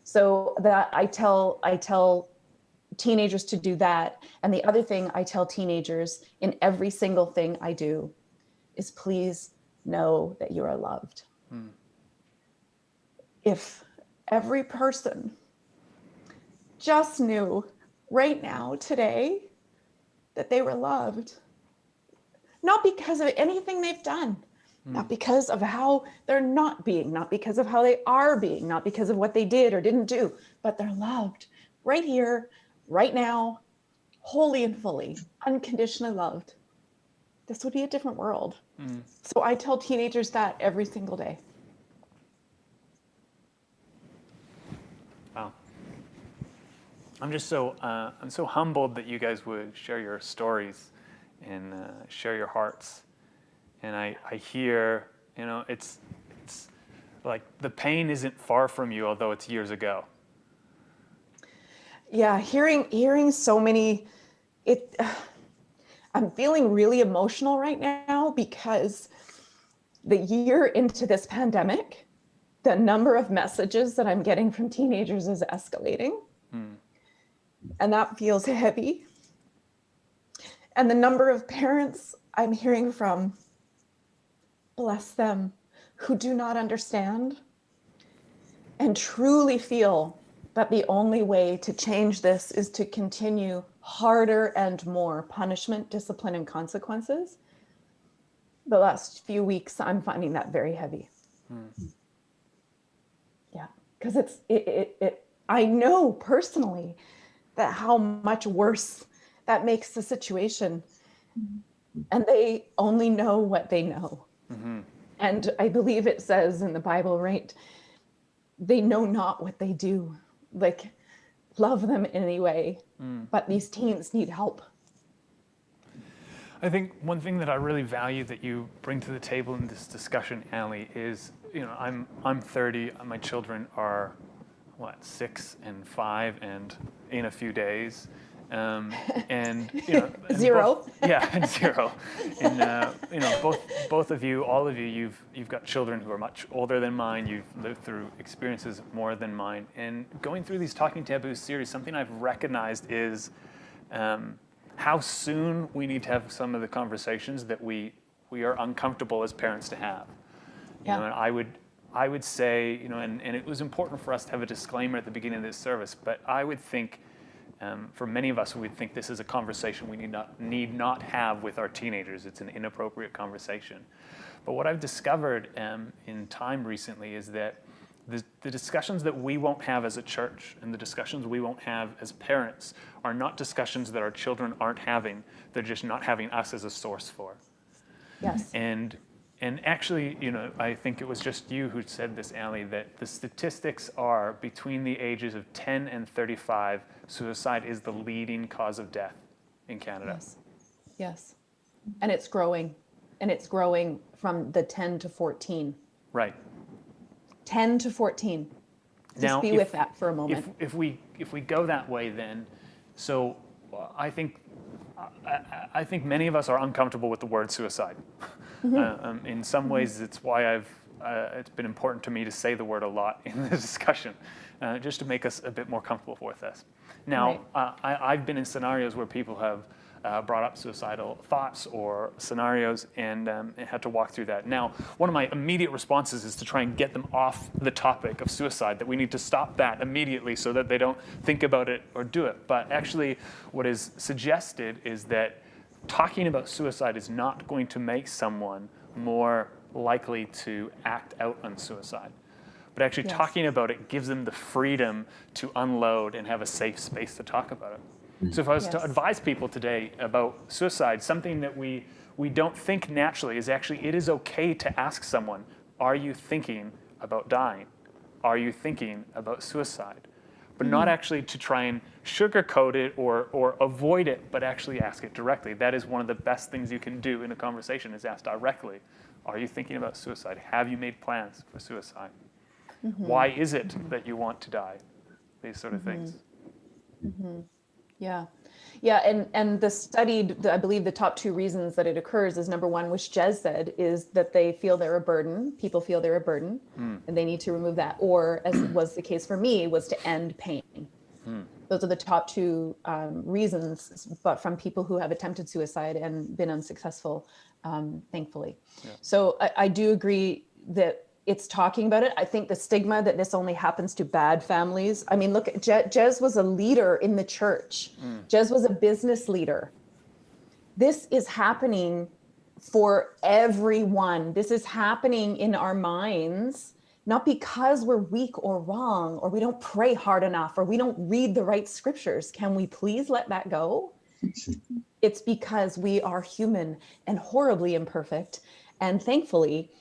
So that I tell teenagers to do that. And the other thing I tell teenagers in every single thing I do is please know that you are loved. If every person just knew right now, today, that they were loved, not because of anything they've done, not because of how they're not being, not because of how they are being, not because of what they did or didn't do, but they're loved right here, right now, wholly and fully, unconditionally loved, this would be a different world. So I tell teenagers that every single day.
Wow. I'm just so I'm so humbled that you guys would share your stories and share your hearts. And I hear, it's like the pain isn't far from you, although it's years ago.
Yeah, hearing so many, I'm feeling really emotional right now because the year into this pandemic, the number of messages that I'm getting from teenagers is escalating. And that feels heavy. And the number of parents I'm hearing from, bless them, who do not understand and truly feel that the only way to change this is to continue harder and more punishment, discipline, and consequences. The last few weeks, I'm finding that very heavy. Yeah, because I know personally that how much worse that makes the situation. And they only know what they know. And I believe it says in the Bible, right? They know not what they do. Like, love them anyway, but these teens need help.
I think one thing that I really value that you bring to the table in this discussion, Allie, is, I'm 30, my children are, 6 and 5 and in a few days. And
0.
And 0. And both of you, all of you, you've got children who are much older than mine. You've lived through experiences more than mine. And going through these Talking Taboos series, something I've recognized is how soon we need to have some of the conversations that we are uncomfortable as parents to have. And I would say, and it was important for us to have a disclaimer at the beginning of this service, but I would think, for many of us, we would think this is a conversation we need not have with our teenagers. It's an inappropriate conversation. But what I've discovered in time recently is that the discussions that we won't have as a church and the discussions we won't have as parents are not discussions that our children aren't having. They're just not having us as a source for.
Yes.
And actually, I think it was just you who said this, Allie, that the statistics are between the ages of 10 and 35, suicide is the leading cause of death in Canada.
Yes. And it's growing. And it's growing from the 10 to 14.
Right.
10 to 14. Just be with that for a moment.
If we go that way, then, so I think many of us are uncomfortable with the word suicide. In some ways, it's why it's been important to me to say the word a lot in the discussion, just to make us a bit more comfortable with this. Now, I've been in scenarios where people have brought up suicidal thoughts or scenarios and had to walk through that. Now, one of my immediate responses is to try and get them off the topic of suicide, that we need to stop that immediately so that they don't think about it or do it. But actually, what is suggested is that talking about suicide is not going to make someone more likely to act out on suicide. But actually talking about it gives them the freedom to unload and have a safe space to talk about it. So if I was to advise people today about suicide, something that we don't think naturally is actually, it is okay to ask someone, are you thinking about dying? Are you thinking about suicide? but not actually to try and sugarcoat it or avoid it, but actually ask it directly. That is one of the best things you can do in a conversation, is ask directly, are you thinking about suicide? Have you made plans for suicide? Why is it that you want to die? These sort of things.
Yeah. Yeah. And the studied, I believe the top two reasons that it occurs is, number one, which Jez said, is that they feel they're a burden. People feel they're a burden and they need to remove that. Or, as was the case for me, was to end pain. Those are the top two reasons, but from people who have attempted suicide and been unsuccessful, thankfully.
Yeah.
So I do agree that it's talking about it. I think the stigma that this only happens to bad families. I mean, look, Jez was a leader in the church. Jez was a business leader. This is happening for everyone. This is happening in our minds, not because we're weak or wrong, or we don't pray hard enough, or we don't read the right scriptures. Can we please let that go? It's because we are human and horribly imperfect. And thankfully,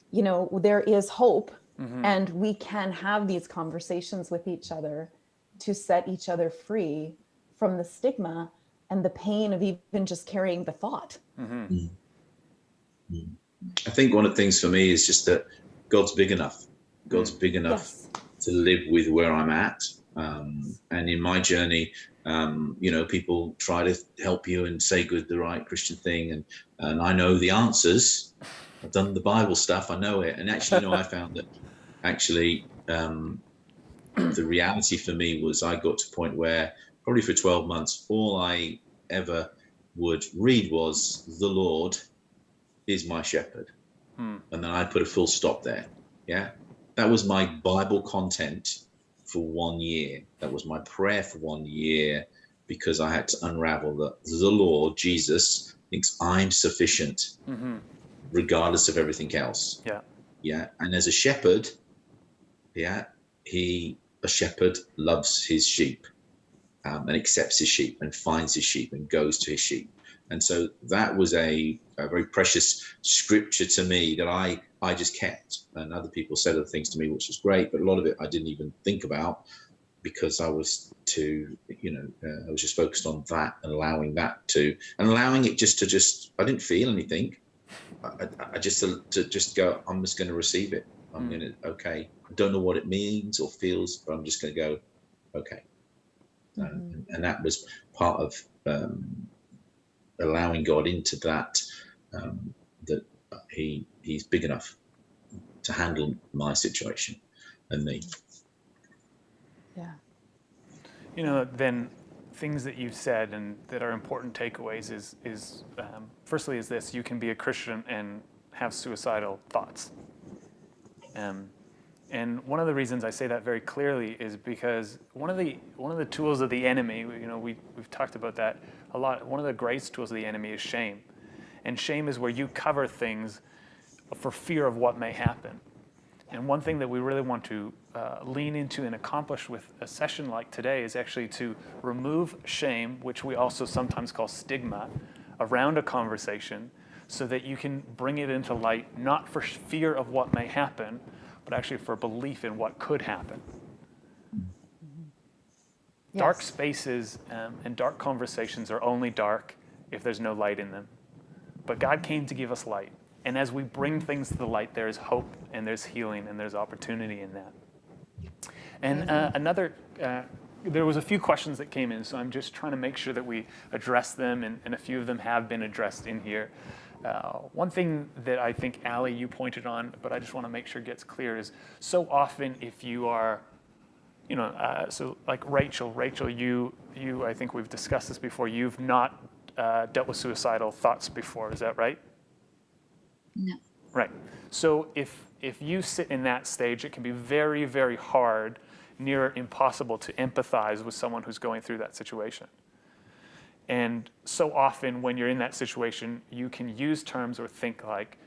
you know, there is hope, and we can have these conversations with each other to set each other free from the stigma and the pain of even just carrying the thought.
I think one of the things for me is just that God's big enough. God's big enough
Yes.
to live with where I'm at. And in my journey, you know, people try to help you and say the right Christian thing. And I know the answers. I've done the Bible stuff. I know it. And actually, you know, I found that actually the reality for me was I got to a point where probably for 12 months, all I ever would read was, the Lord is my shepherd. And then I put a full stop there. Yeah. That was my Bible content for 1 year. That was my prayer for 1 year, because I had to unravel that the Lord, Jesus, thinks I'm sufficient, regardless of everything else.
Yeah.
Yeah. And as a shepherd, yeah, a shepherd loves his sheep, and accepts his sheep and finds his sheep and goes to his sheep. And so that was a very precious scripture to me that I just kept. And other people said other things to me, which was great, but a lot of it I didn't even think about, because I was I was just focused on that and allowing it just I didn't feel anything. I just to just go, I'm just going to receive it. I'm going to, okay. I don't know what it means or feels, but I'm just going to go, okay. And that was part of allowing God into that, that he's big enough to handle my situation and me.
Yeah.
You know, then things that you've said and that are important takeaways is firstly is this: you can be a Christian and have suicidal thoughts. And one of the reasons I say that very clearly is because one of the tools of the enemy, you know, we've talked about that a lot. One of the greatest tools of the enemy is shame, and shame is where you cover things for fear of what may happen. And one thing that we really want to lean into and accomplish with a session like today is actually to remove shame, which we also sometimes call stigma, around a conversation, so that you can bring it into light, not for fear of what may happen, but actually for belief in what could happen.
Yes.
Dark spaces and dark conversations are only dark if there's no light in them. But God came to give us light. And as we bring things to the light, there is hope and there's healing and there's opportunity in that. And there was a few questions that came in, so I'm just trying to make sure that we address them, and a few of them have been addressed in here. One thing that I think, Allie, you pointed on, but I just want to make sure gets clear, is so often if you are, so like Rachel, you, I think we've discussed this before, you've not dealt with suicidal thoughts before, is that right?
No.
Right. So if you sit in that stage, it can be very, very hard, near impossible to empathize with someone who's going through that situation. And so often when you're in that situation, you can use terms or think like,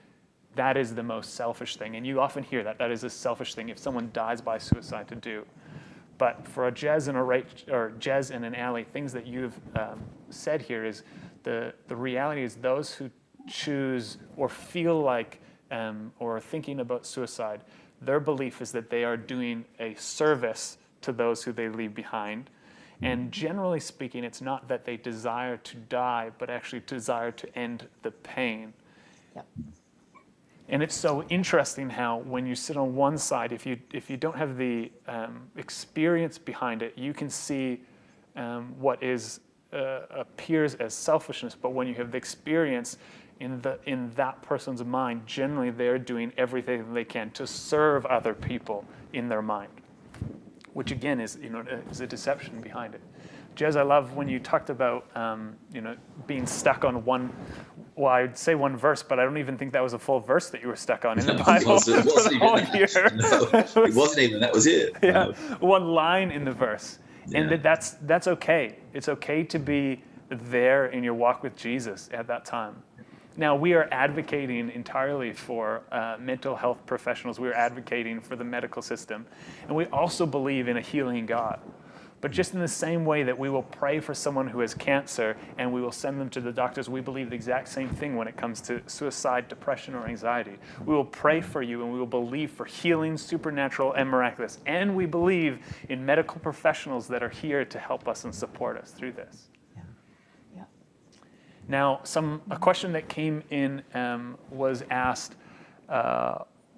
that is the most selfish thing. And you often hear that is a selfish thing if someone dies by suicide to do. But for a Jez and Jez and an Allie, things that you've said here is the reality is those who choose or feel like or are thinking about suicide, their belief is that they are doing a service to those who they leave behind. And generally speaking, it's not that they desire to die, but actually desire to end the pain.
Yep.
And it's so interesting how when you sit on one side, if you don't have the experience behind it, you can see what appears as selfishness. But when you have the experience in that person's mind, generally they're doing everything they can to serve other people in their mind, which again is a deception behind it. Jez, I love when you talked about being stuck on one. Well, I'd say one verse, but I don't even think that was a full verse that you were stuck on in the Bible
It wasn't
for the whole
even
year.
No, it wasn't even. That was it.
Yeah,
No.
one line in the verse, and
Yeah.
that's okay. It's okay to be there in your walk with Jesus at that time. Now, we are advocating entirely for mental health professionals. We are advocating for the medical system, and we also believe in a healing God. But just in the same way that we will pray for someone who has cancer and we will send them to the doctors, we believe the exact same thing when it comes to suicide, depression, or anxiety. We will pray for you and we will believe for healing, supernatural, and miraculous. And we believe in medical professionals that are here to help us and support us through this.
Yeah. Yeah.
Now, a question that came in was asked,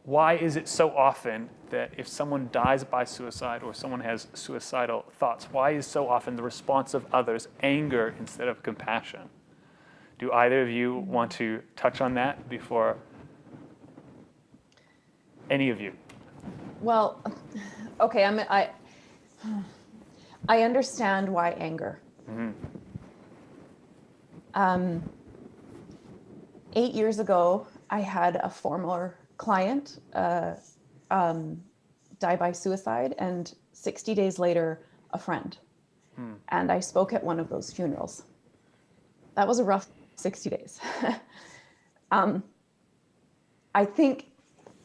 why is it so often that if someone dies by suicide or someone has suicidal thoughts, why is so often the response of others anger instead of compassion? Do either of you want to touch on that before any of you?
Well, okay, I understand why anger.
Mm-hmm.
8 years ago, I had a former client die by suicide, and 60 days later, a friend. And I spoke at one of those funerals. That was a rough 60 days. I think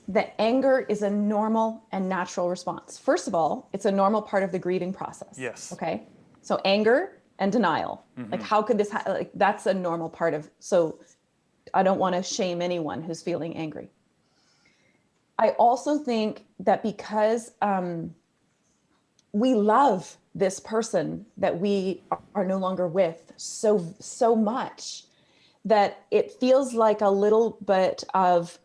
that anger is a normal and natural response. First of all, it's a normal part of the grieving process.
Yes.
Okay. So anger and denial.
Mm-hmm.
Like, how could this like, that's a normal part of, so I don't want to shame anyone who's feeling angry. I also think that because we love this person that we are no longer with so much, that it feels like a little bit of,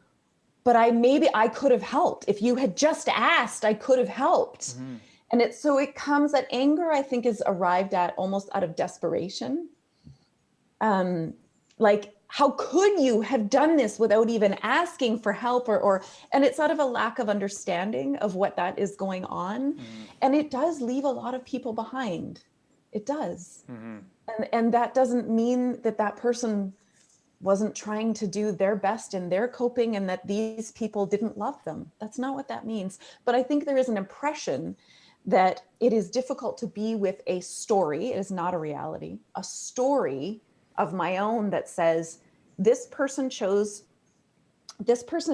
but I could have helped. If you had just asked, I could have helped.
Mm-hmm.
And it comes that anger, I think, is arrived at almost out of desperation. Like, how could you have done this without even asking for help and it's out of a lack of understanding of what that is going on. Mm-hmm. And it does leave a lot of people behind. It does. Mm-hmm. And that doesn't mean that person wasn't trying to do their best in their coping and that these people didn't love them. That's not what that means. But I think there is an impression that it is difficult to be with a story. It is not a reality, a story of my own that says this person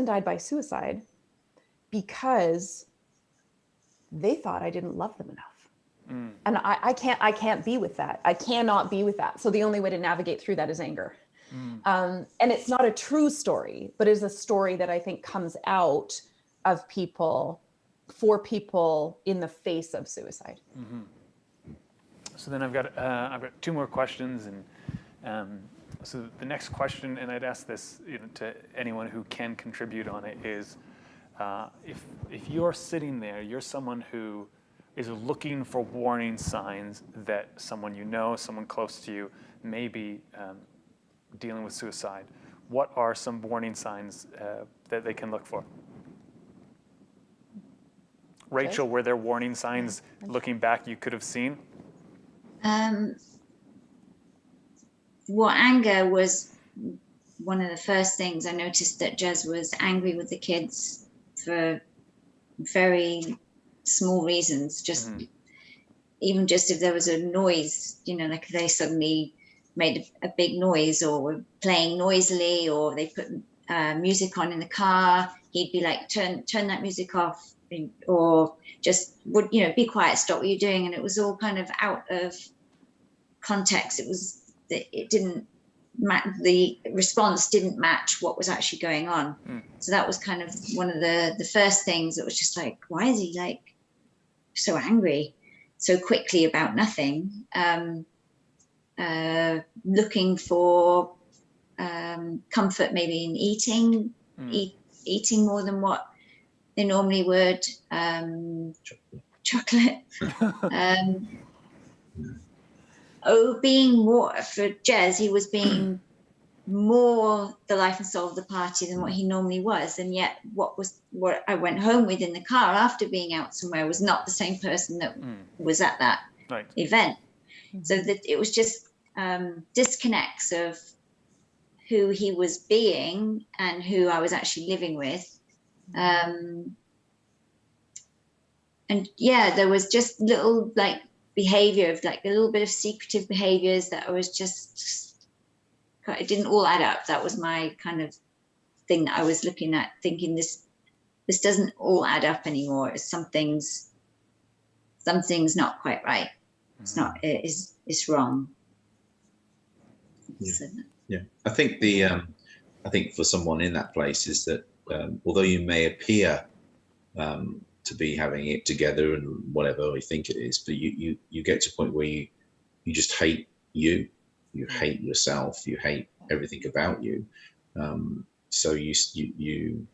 died by suicide because they thought I didn't love them enough. And I can't be with that. I cannot be with that. So the only way to navigate through that is anger. And it's not a true story, but it's a story that I think comes out of people, for people in the face of suicide.
Mm-hmm. So then I've got two more questions, and so the next question, and I'd ask this to anyone who can contribute on it, is if you're sitting there, you're someone who is looking for warning signs that someone someone close to you may be dealing with suicide. What are some warning signs that they can look for? Rachel, were there warning signs looking back you could have seen?
Well, anger was one of the first things I noticed, that Jez was angry with the kids for very small reasons. Just even just if there was a noise, like if they suddenly made a big noise or were playing noisily, or they put music on in the car, he'd be like, turn that music off, or just would, be quiet, stop what you're doing. And it was all kind of out of context. It didn't the response didn't match what was actually going on. So that was kind of one of the first things that was just like, why is he like so angry so quickly about nothing, looking for comfort maybe in eating, eating more than what they normally would, chocolate. Being more, for Jez, he was being more the life and soul of the party than what he normally was. And yet what I went home with in the car after being out somewhere was not the same person that was at that event. So that it was just disconnects of who he was being and who I was actually living with. And yeah, there was just little like behavior of like a little bit of secretive behaviors that I was just, it didn't all add up. That was my kind of thing that I was looking at, thinking this doesn't all add up anymore. Something's not quite right. It's not, it's wrong.
Yeah.
So,
yeah. I think I think for someone in that place is that although you may appear to be having it together and whatever you think it is, but you get to a point where you just hate you hate yourself, you hate everything about you, so you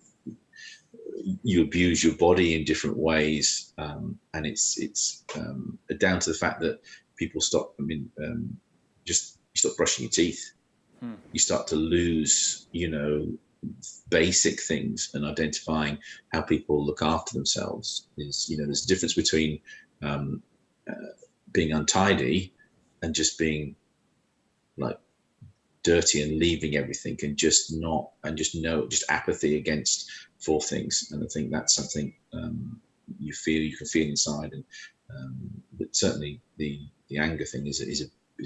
abuse your body in different ways, and it's down to the fact that people stop. Just you stop brushing your teeth. You start to lose, basic things, and identifying how people look after themselves is, there's a difference between being untidy and just being like dirty and leaving everything and just apathy against four things. And I think that's something you can feel inside, and but certainly the anger thing is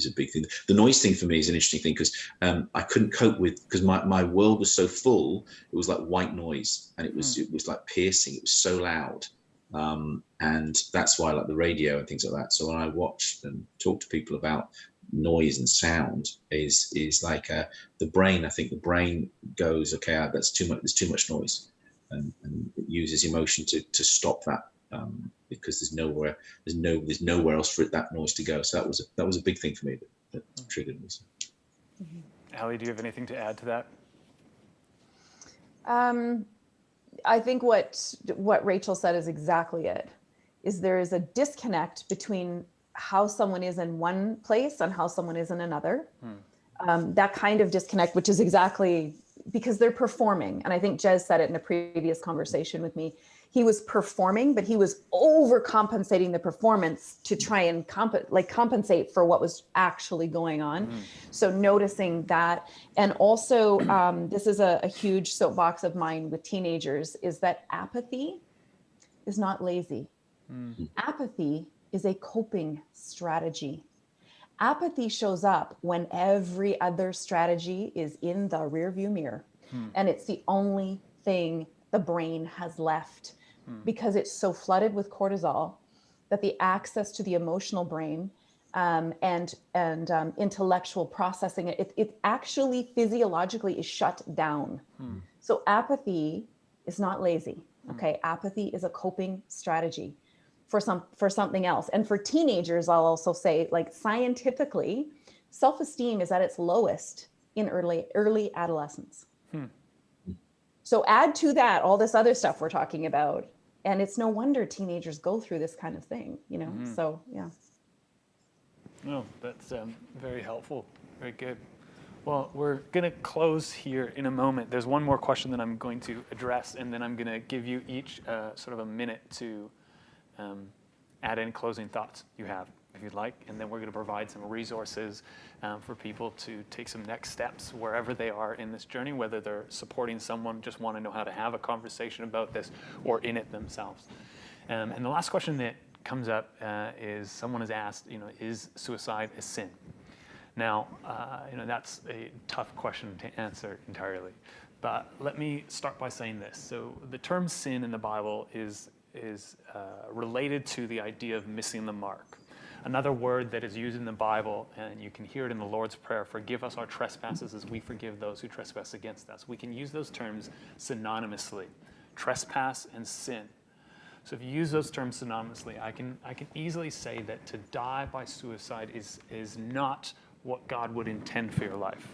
a big thing. The noise thing for me is an interesting thing because I couldn't cope with, because my world was so full. It was like white noise, and it was like piercing. It was so loud, and that's why I like the radio and things like that. So when I watch and talk to people about noise and sound, is like the brain. I think the brain goes, okay, that's too much. There's too much noise, and it uses emotion to stop that. Because there's nowhere else for that noise to go. So that was a big thing for me that triggered me. So.
Ali, do you have anything to add to that?
I think what Rachel said is exactly it. Is there is a disconnect between how someone is in one place and how someone is in another. That kind of disconnect, which is exactly because they're performing. And I think Jez said it in a previous conversation with me. He was performing, but he was overcompensating the performance to try and compensate for what was actually going on. So noticing that, and also this is a huge soapbox of mine with teenagers, is that apathy is not lazy. Apathy is a coping strategy. Apathy shows up when every other strategy is in the rearview mirror. And it's the only thing the brain has left, because it's so flooded with cortisol that the access to the emotional brain and intellectual processing, it actually physiologically is shut down. So apathy is not lazy. Okay, apathy is a coping strategy for something else. And for teenagers, I'll also say, like, scientifically, self-esteem is at its lowest in early adolescence. So add to that all this other stuff we're talking about, and it's no wonder teenagers go through this kind of thing, So yeah.
No, that's very helpful. Very good. Well, we're going to close here in a moment. There's one more question that I'm going to address, and then I'm going to give you each sort of a minute to add any closing thoughts you have, if you'd like, and then we're going to provide some resources for people to take some next steps wherever they are in this journey, whether they're supporting someone, just want to know how to have a conversation about this, or in it themselves. And the last question that comes up is, someone has asked, is suicide a sin? Now, that's a tough question to answer entirely, but let me start by saying this. So the term sin in the Bible is related to the idea of missing the mark. Another word that is used in the Bible, and you can hear it in the Lord's Prayer, forgive us our trespasses as we forgive those who trespass against us. We can use those terms synonymously, trespass and sin. So if you use those terms synonymously, I can easily say that to die by suicide is not what God would intend for your life.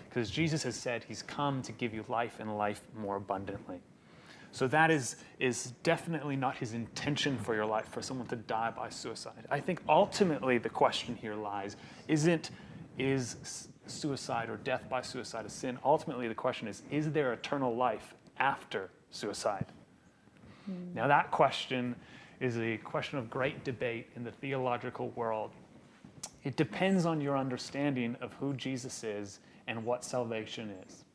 Because Jesus has said he's come to give you life and life more abundantly. So that is definitely not his intention for your life, for someone to die by suicide. I think ultimately the question here lies, is suicide or death by suicide a sin? Ultimately the question is there eternal life after suicide? Now that question is a question of great debate in the theological world. It depends on your understanding of who Jesus is and what salvation is.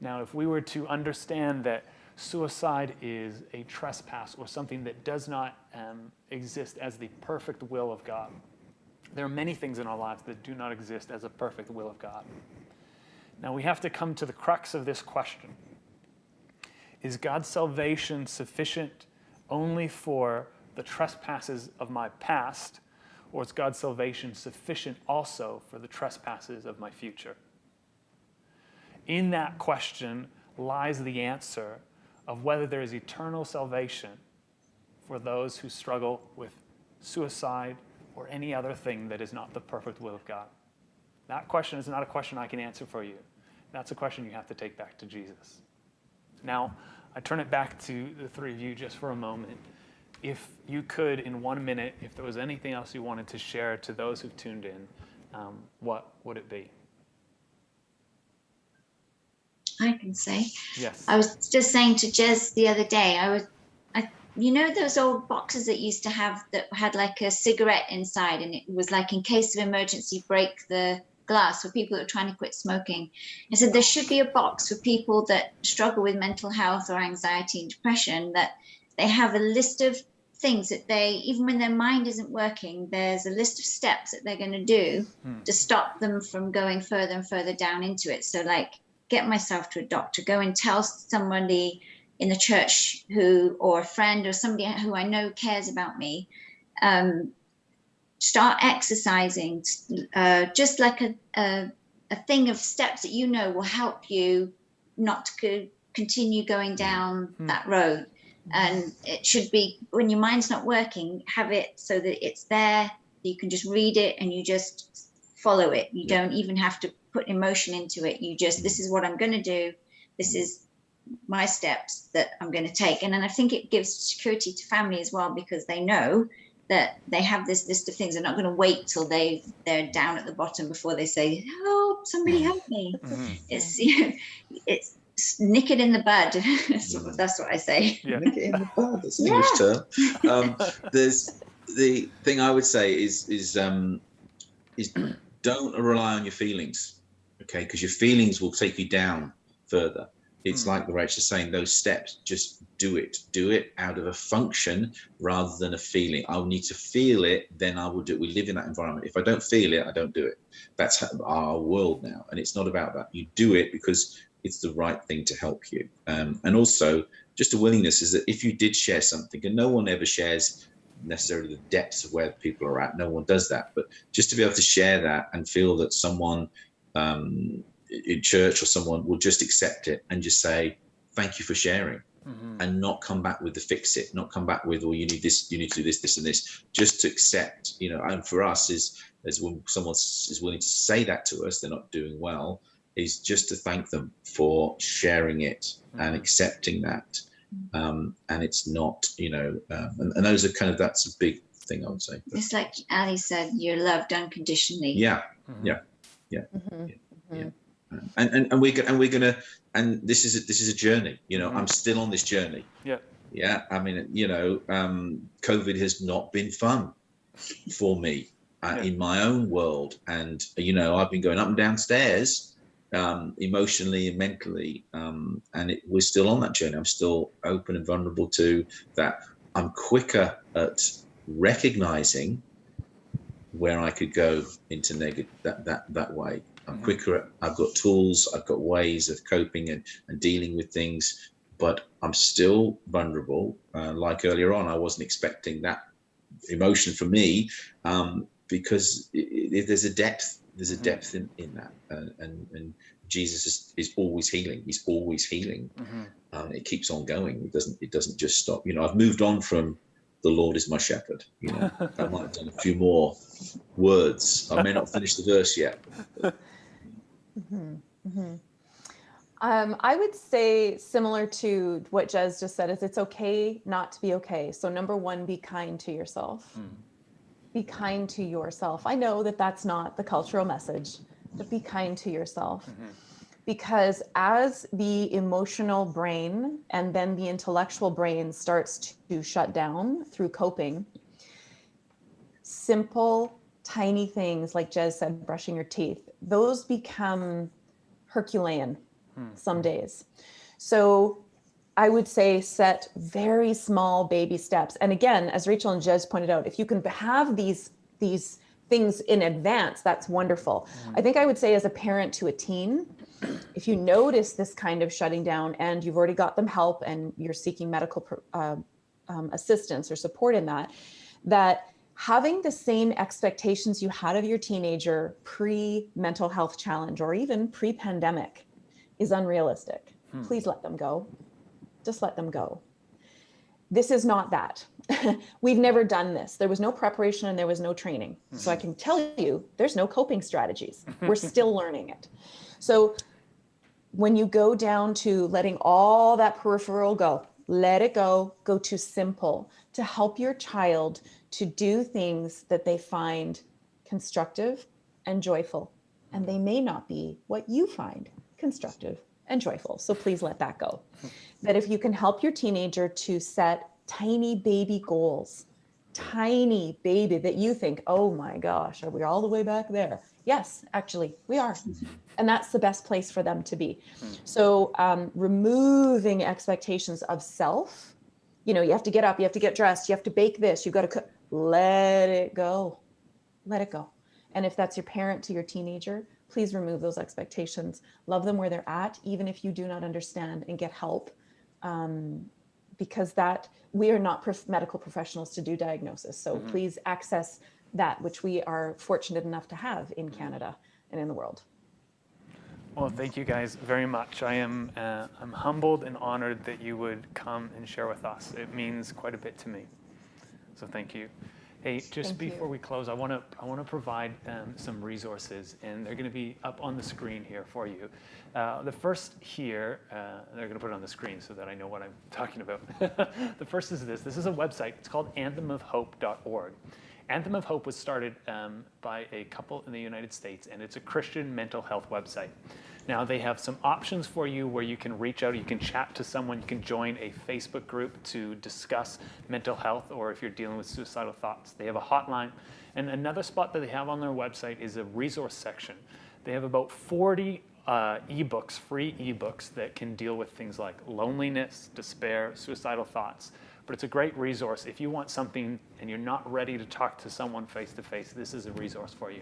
Now, if we were to understand that suicide is a trespass or something that does not exist as the perfect will of God, there are many things in our lives that do not exist as a perfect will of God. Now, we have to come to the crux of this question. Is God's salvation sufficient only for the trespasses of my past, or is God's salvation sufficient also for the trespasses of my future? In that question lies the answer of whether there is eternal salvation for those who struggle with suicide or any other thing that is not the perfect will of God. That question is not a question I can answer for you. That's a question you have to take back to Jesus. Now, I turn it back to the three of you just for a moment. If you could, in 1 minute, if there was anything else you wanted to share to those who've tuned in, what would it be?
I can say.
Yes.
I was just saying to Jez the other day, you know those old boxes that used to have that had like a cigarette inside, and it was like in case of emergency, break the glass for people that are trying to quit smoking. I said there should be a box for people that struggle with mental health or anxiety and depression, that they have a list of things that they, even when their mind isn't working, there's a list of steps that they're going to do to stop them from going further and further down into it. So like, get myself to a doctor, go and tell somebody in the church or a friend or somebody who I know cares about me, start exercising, just like a thing of steps that you know will help you not to continue going down that road. And it should be, when your mind's not working, have it so that it's there, you can just read it and you just follow it. You don't even have to put emotion into it. You just, this is what I'm going to do. This is my steps that I'm going to take. And then I think it gives security to family as well, because they know that they have this list of things. They're not going to wait till they're down at the bottom before they say, help, somebody help me. It's, it's nick it in the bud. That's what I say.
Yeah.
Nick it in the bud. That's an English term. There's the thing I would say is don't rely on your feelings, okay? Because your feelings will take you down further. It's like the Rach is saying, those steps, just do it out of a function rather than a feeling. I'll need to feel it, then I will do it. We live in that environment. If I don't feel it, I don't do it. That's our world now. And it's not about that. You do it because it's the right thing to help you. And also just a willingness is that if you did share something, and no one ever shares necessarily the depths of where people are at, no one does that, but just to be able to share that and feel that someone in church or someone will just accept it and just say, thank you for sharing, and not come back with the fix it, not come back with, oh, you need this, you need to do this, this and this, just to accept, and for us is when someone is willing to say that to us, they're not doing well, is just to thank them for sharing it and accepting that. And it's not, and those are that's a big thing, I would say. But,
it's like Ali said, you're loved unconditionally.
Yeah. And we're gonna, and this is a journey. I'm still on this journey. I mean, COVID has not been fun for me in my own world, and I've been going up and down stairs emotionally and mentally, and we're still on that journey. I'm still open and vulnerable to that. I'm quicker at recognizing where I could go into negative that way. I'm quicker. I've got tools. I've got ways of coping and dealing with things, but I'm still vulnerable. Like earlier on, I wasn't expecting that emotion from me, because there's a depth. There's a depth in that, and Jesus is always healing. He's always healing, it keeps on going. It doesn't just stop. I've moved on from the Lord is my shepherd. I might have done a few more words. I may not finish the verse yet.
Mm-hmm. Mm-hmm. I would say, similar to what Jez just said, is it's okay not to be okay. So number one, be kind to yourself. Be kind to yourself. I know that that's not the cultural message, but be kind to yourself. Because as the emotional brain and then the intellectual brain starts to shut down through coping, simple, tiny things like Jez said, brushing your teeth, those become Herculean some days. So I would say set very small baby steps. And again, as Rachel and Jez pointed out, if you can have these things in advance, that's wonderful. I think I would say, as a parent to a teen, if you notice this kind of shutting down and you've already got them help and you're seeking medical assistance or support in that having the same expectations you had of your teenager pre-mental health challenge or even pre-pandemic is unrealistic. Please let them go. Just let them go. This is not that. We've never done this. There was no preparation and there was no training. So I can tell you, there's no coping strategies. We're still learning it. So when you go down to letting all that peripheral go, let it go to simple, to help your child to do things that they find constructive and joyful. And they may not be what you find constructive and joyful. So please let that go. That if you can help your teenager to set tiny baby goals, tiny baby that you think, oh my gosh, are we all the way back there? Yes, actually, we are. And that's the best place for them to be. So removing expectations of self, you have to get up, you have to get dressed, you have to bake this, you've got to cook. Let it go. Let it go. And if that's your parent to your teenager, please remove those expectations. Love them where they're at, even if you do not understand, and get help. Because we are not medical professionals to do diagnosis. So please access that, which we are fortunate enough to have in Canada and in the world.
Well, thank you guys very much. I'm humbled and honored that you would come and share with us. It means quite a bit to me. So thank you. Hey, just before we close, I want to provide some resources, and they're going to be up on the screen here for you. The first here, they're going to put it on the screen so that I know what I'm talking about. The first is this. This is a website. It's called anthemofhope.org. Anthem of Hope was started by a couple in the United States, and it's a Christian mental health website. Now, they have some options for you where you can reach out, you can chat to someone, you can join a Facebook group to discuss mental health, or if you're dealing with suicidal thoughts. They have a hotline. And another spot that they have on their website is a resource section. They have about 40 ebooks, free ebooks that can deal with things like loneliness, despair, suicidal thoughts. But it's a great resource. If you want something and you're not ready to talk to someone face-to-face, this is a resource for you.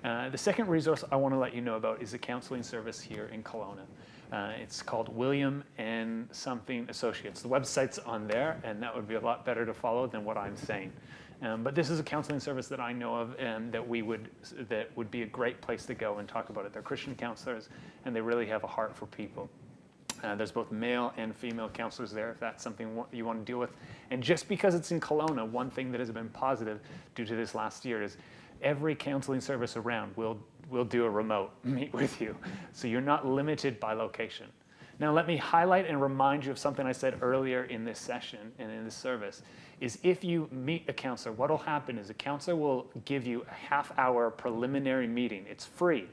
The second resource I want to let you know about is a counseling service here in Kelowna. It's called William and Something Associates. The website's on there, and that would be a lot better to follow than what I'm saying. But this is a counseling service that I know of, and that would be a great place to go and talk about it. They're Christian counselors, and they really have a heart for people. There's both male and female counselors there if that's something you want to deal with. And just because it's in Kelowna, one thing that has been positive due to this last year is every counseling service around will do a remote meet with you. So you're not limited by location. Now let me highlight and remind you of something I said earlier in this session and in this service, is if you meet a counselor, what will happen is a counselor will give you a half-hour preliminary meeting. It's free.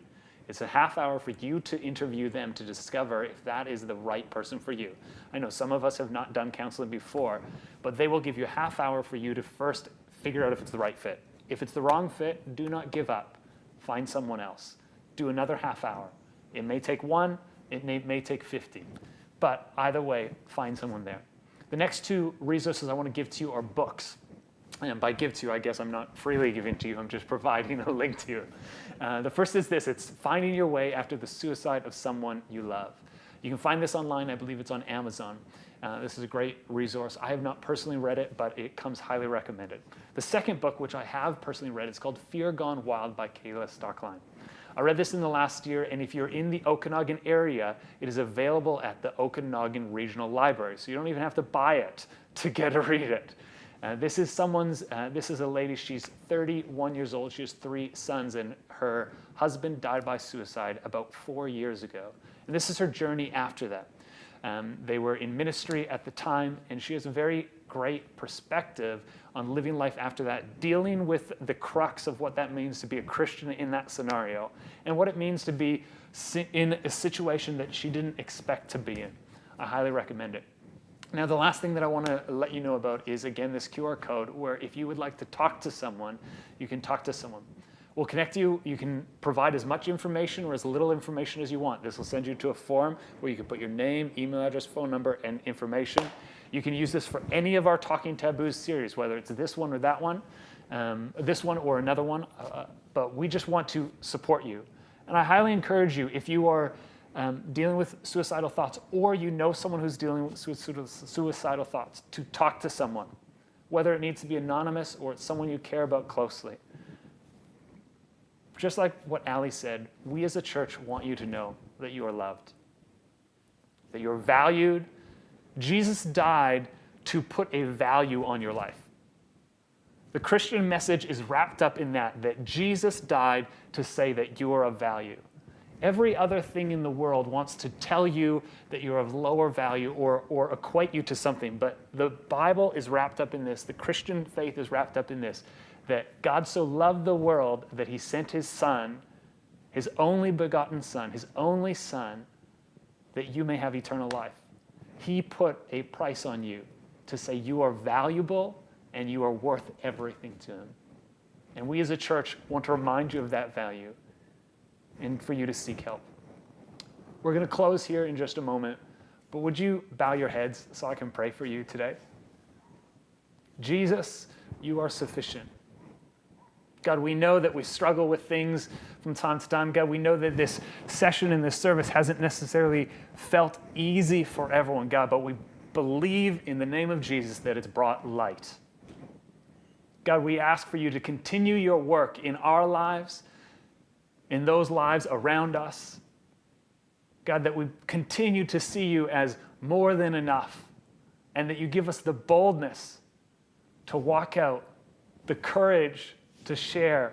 It's a half hour for you to interview them to discover if that is the right person for you. I know some of us have not done counseling before, but they will give you a half hour for you to first figure out if it's the right fit. If it's the wrong fit, do not give up. Find someone else. Do another half hour. It may take one, it may take 50. But either way, find someone there. The next two resources I want to give to you are books. And by give to you, I guess I'm not freely giving to you, I'm just providing a link to you. The first is this, it's Finding Your Way After the Suicide of Someone You Love. You can find this online, I believe it's on Amazon. This is a great resource. I have not personally read it, but it comes highly recommended. The second book, which I have personally read, is called Fear Gone Wild by Kayla Stockline. I read this in the last year, and if you're in the Okanagan area, it is available at the Okanagan Regional Library, so you don't even have to buy it to get to read it. This is a lady, she's 31 years old, she has 3 sons, and her husband died by suicide about 4 years ago. And this is her journey after that. They were in ministry at the time, and she has a very great perspective on living life after that, dealing with the crux of what that means to be a Christian in that scenario, and what it means to be in a situation that she didn't expect to be in. I highly recommend it. Now, the last thing that I want to let you know about is, again, this QR code, where if you would like to talk to someone, you can talk to someone. We'll connect you. You can provide as much information or as little information as you want. This will send you to a form where you can put your name, email address, phone number, and information. You can use this for any of our Talking Taboos series, whether it's this one or that one, this one or another one. But we just want to support you. And I highly encourage you, if you are dealing with suicidal thoughts, or you know someone who's dealing with suicidal thoughts, to talk to someone, whether it needs to be anonymous or it's someone you care about closely. Just like what Ali said, we as a church want you to know that you are loved, that you're valued. Jesus died to put a value on your life. The Christian message is wrapped up in that Jesus died to say that you are of value. Every other thing in the world wants to tell you that you're of lower value or equate you to something, but the Bible is wrapped up in this. The Christian faith is wrapped up in this, that God so loved the world that he sent his son, his only begotten son, his only son, that you may have eternal life. He put a price on you to say you are valuable and you are worth everything to him. And we as a church want to remind you of that value and for you to seek help. We're going to close here in just a moment, but would you bow your heads so I can pray for you today? Jesus, you are sufficient. God, we know that we struggle with things from time to time. God, we know that this session and this service hasn't necessarily felt easy for everyone, God, but we believe in the name of Jesus that it's brought light. God, we ask for you to continue your work in our lives, in those lives around us. God, that we continue to see you as more than enough, and that you give us the boldness to walk out, the courage to share,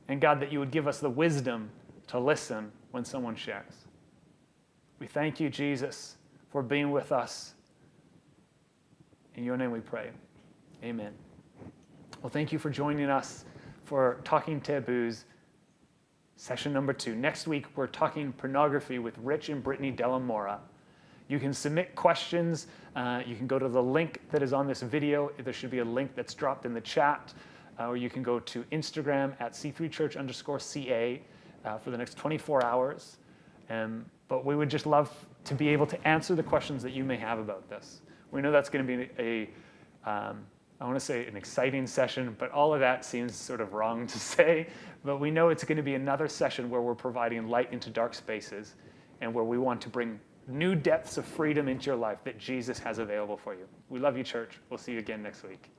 and God, that you would give us the wisdom to listen when someone shares. We thank you, Jesus, for being with us. In your name we pray. Amen. Well, thank you for joining us for Talking Taboos, session number 2. Next week, we're talking pornography with Rich and Brittany Delamora. You can submit questions. You can go to the link that is on this video. There should be a link that's dropped in the chat. Or you can go to Instagram at C3Church_CA for the next 24 hours. But we would just love to be able to answer the questions that you may have about this. We know that's going to be I want to say an exciting session, but all of that seems sort of wrong to say. But we know it's going to be another session where we're providing light into dark spaces and where we want to bring new depths of freedom into your life that Jesus has available for you. We love you, church. We'll see you again next week.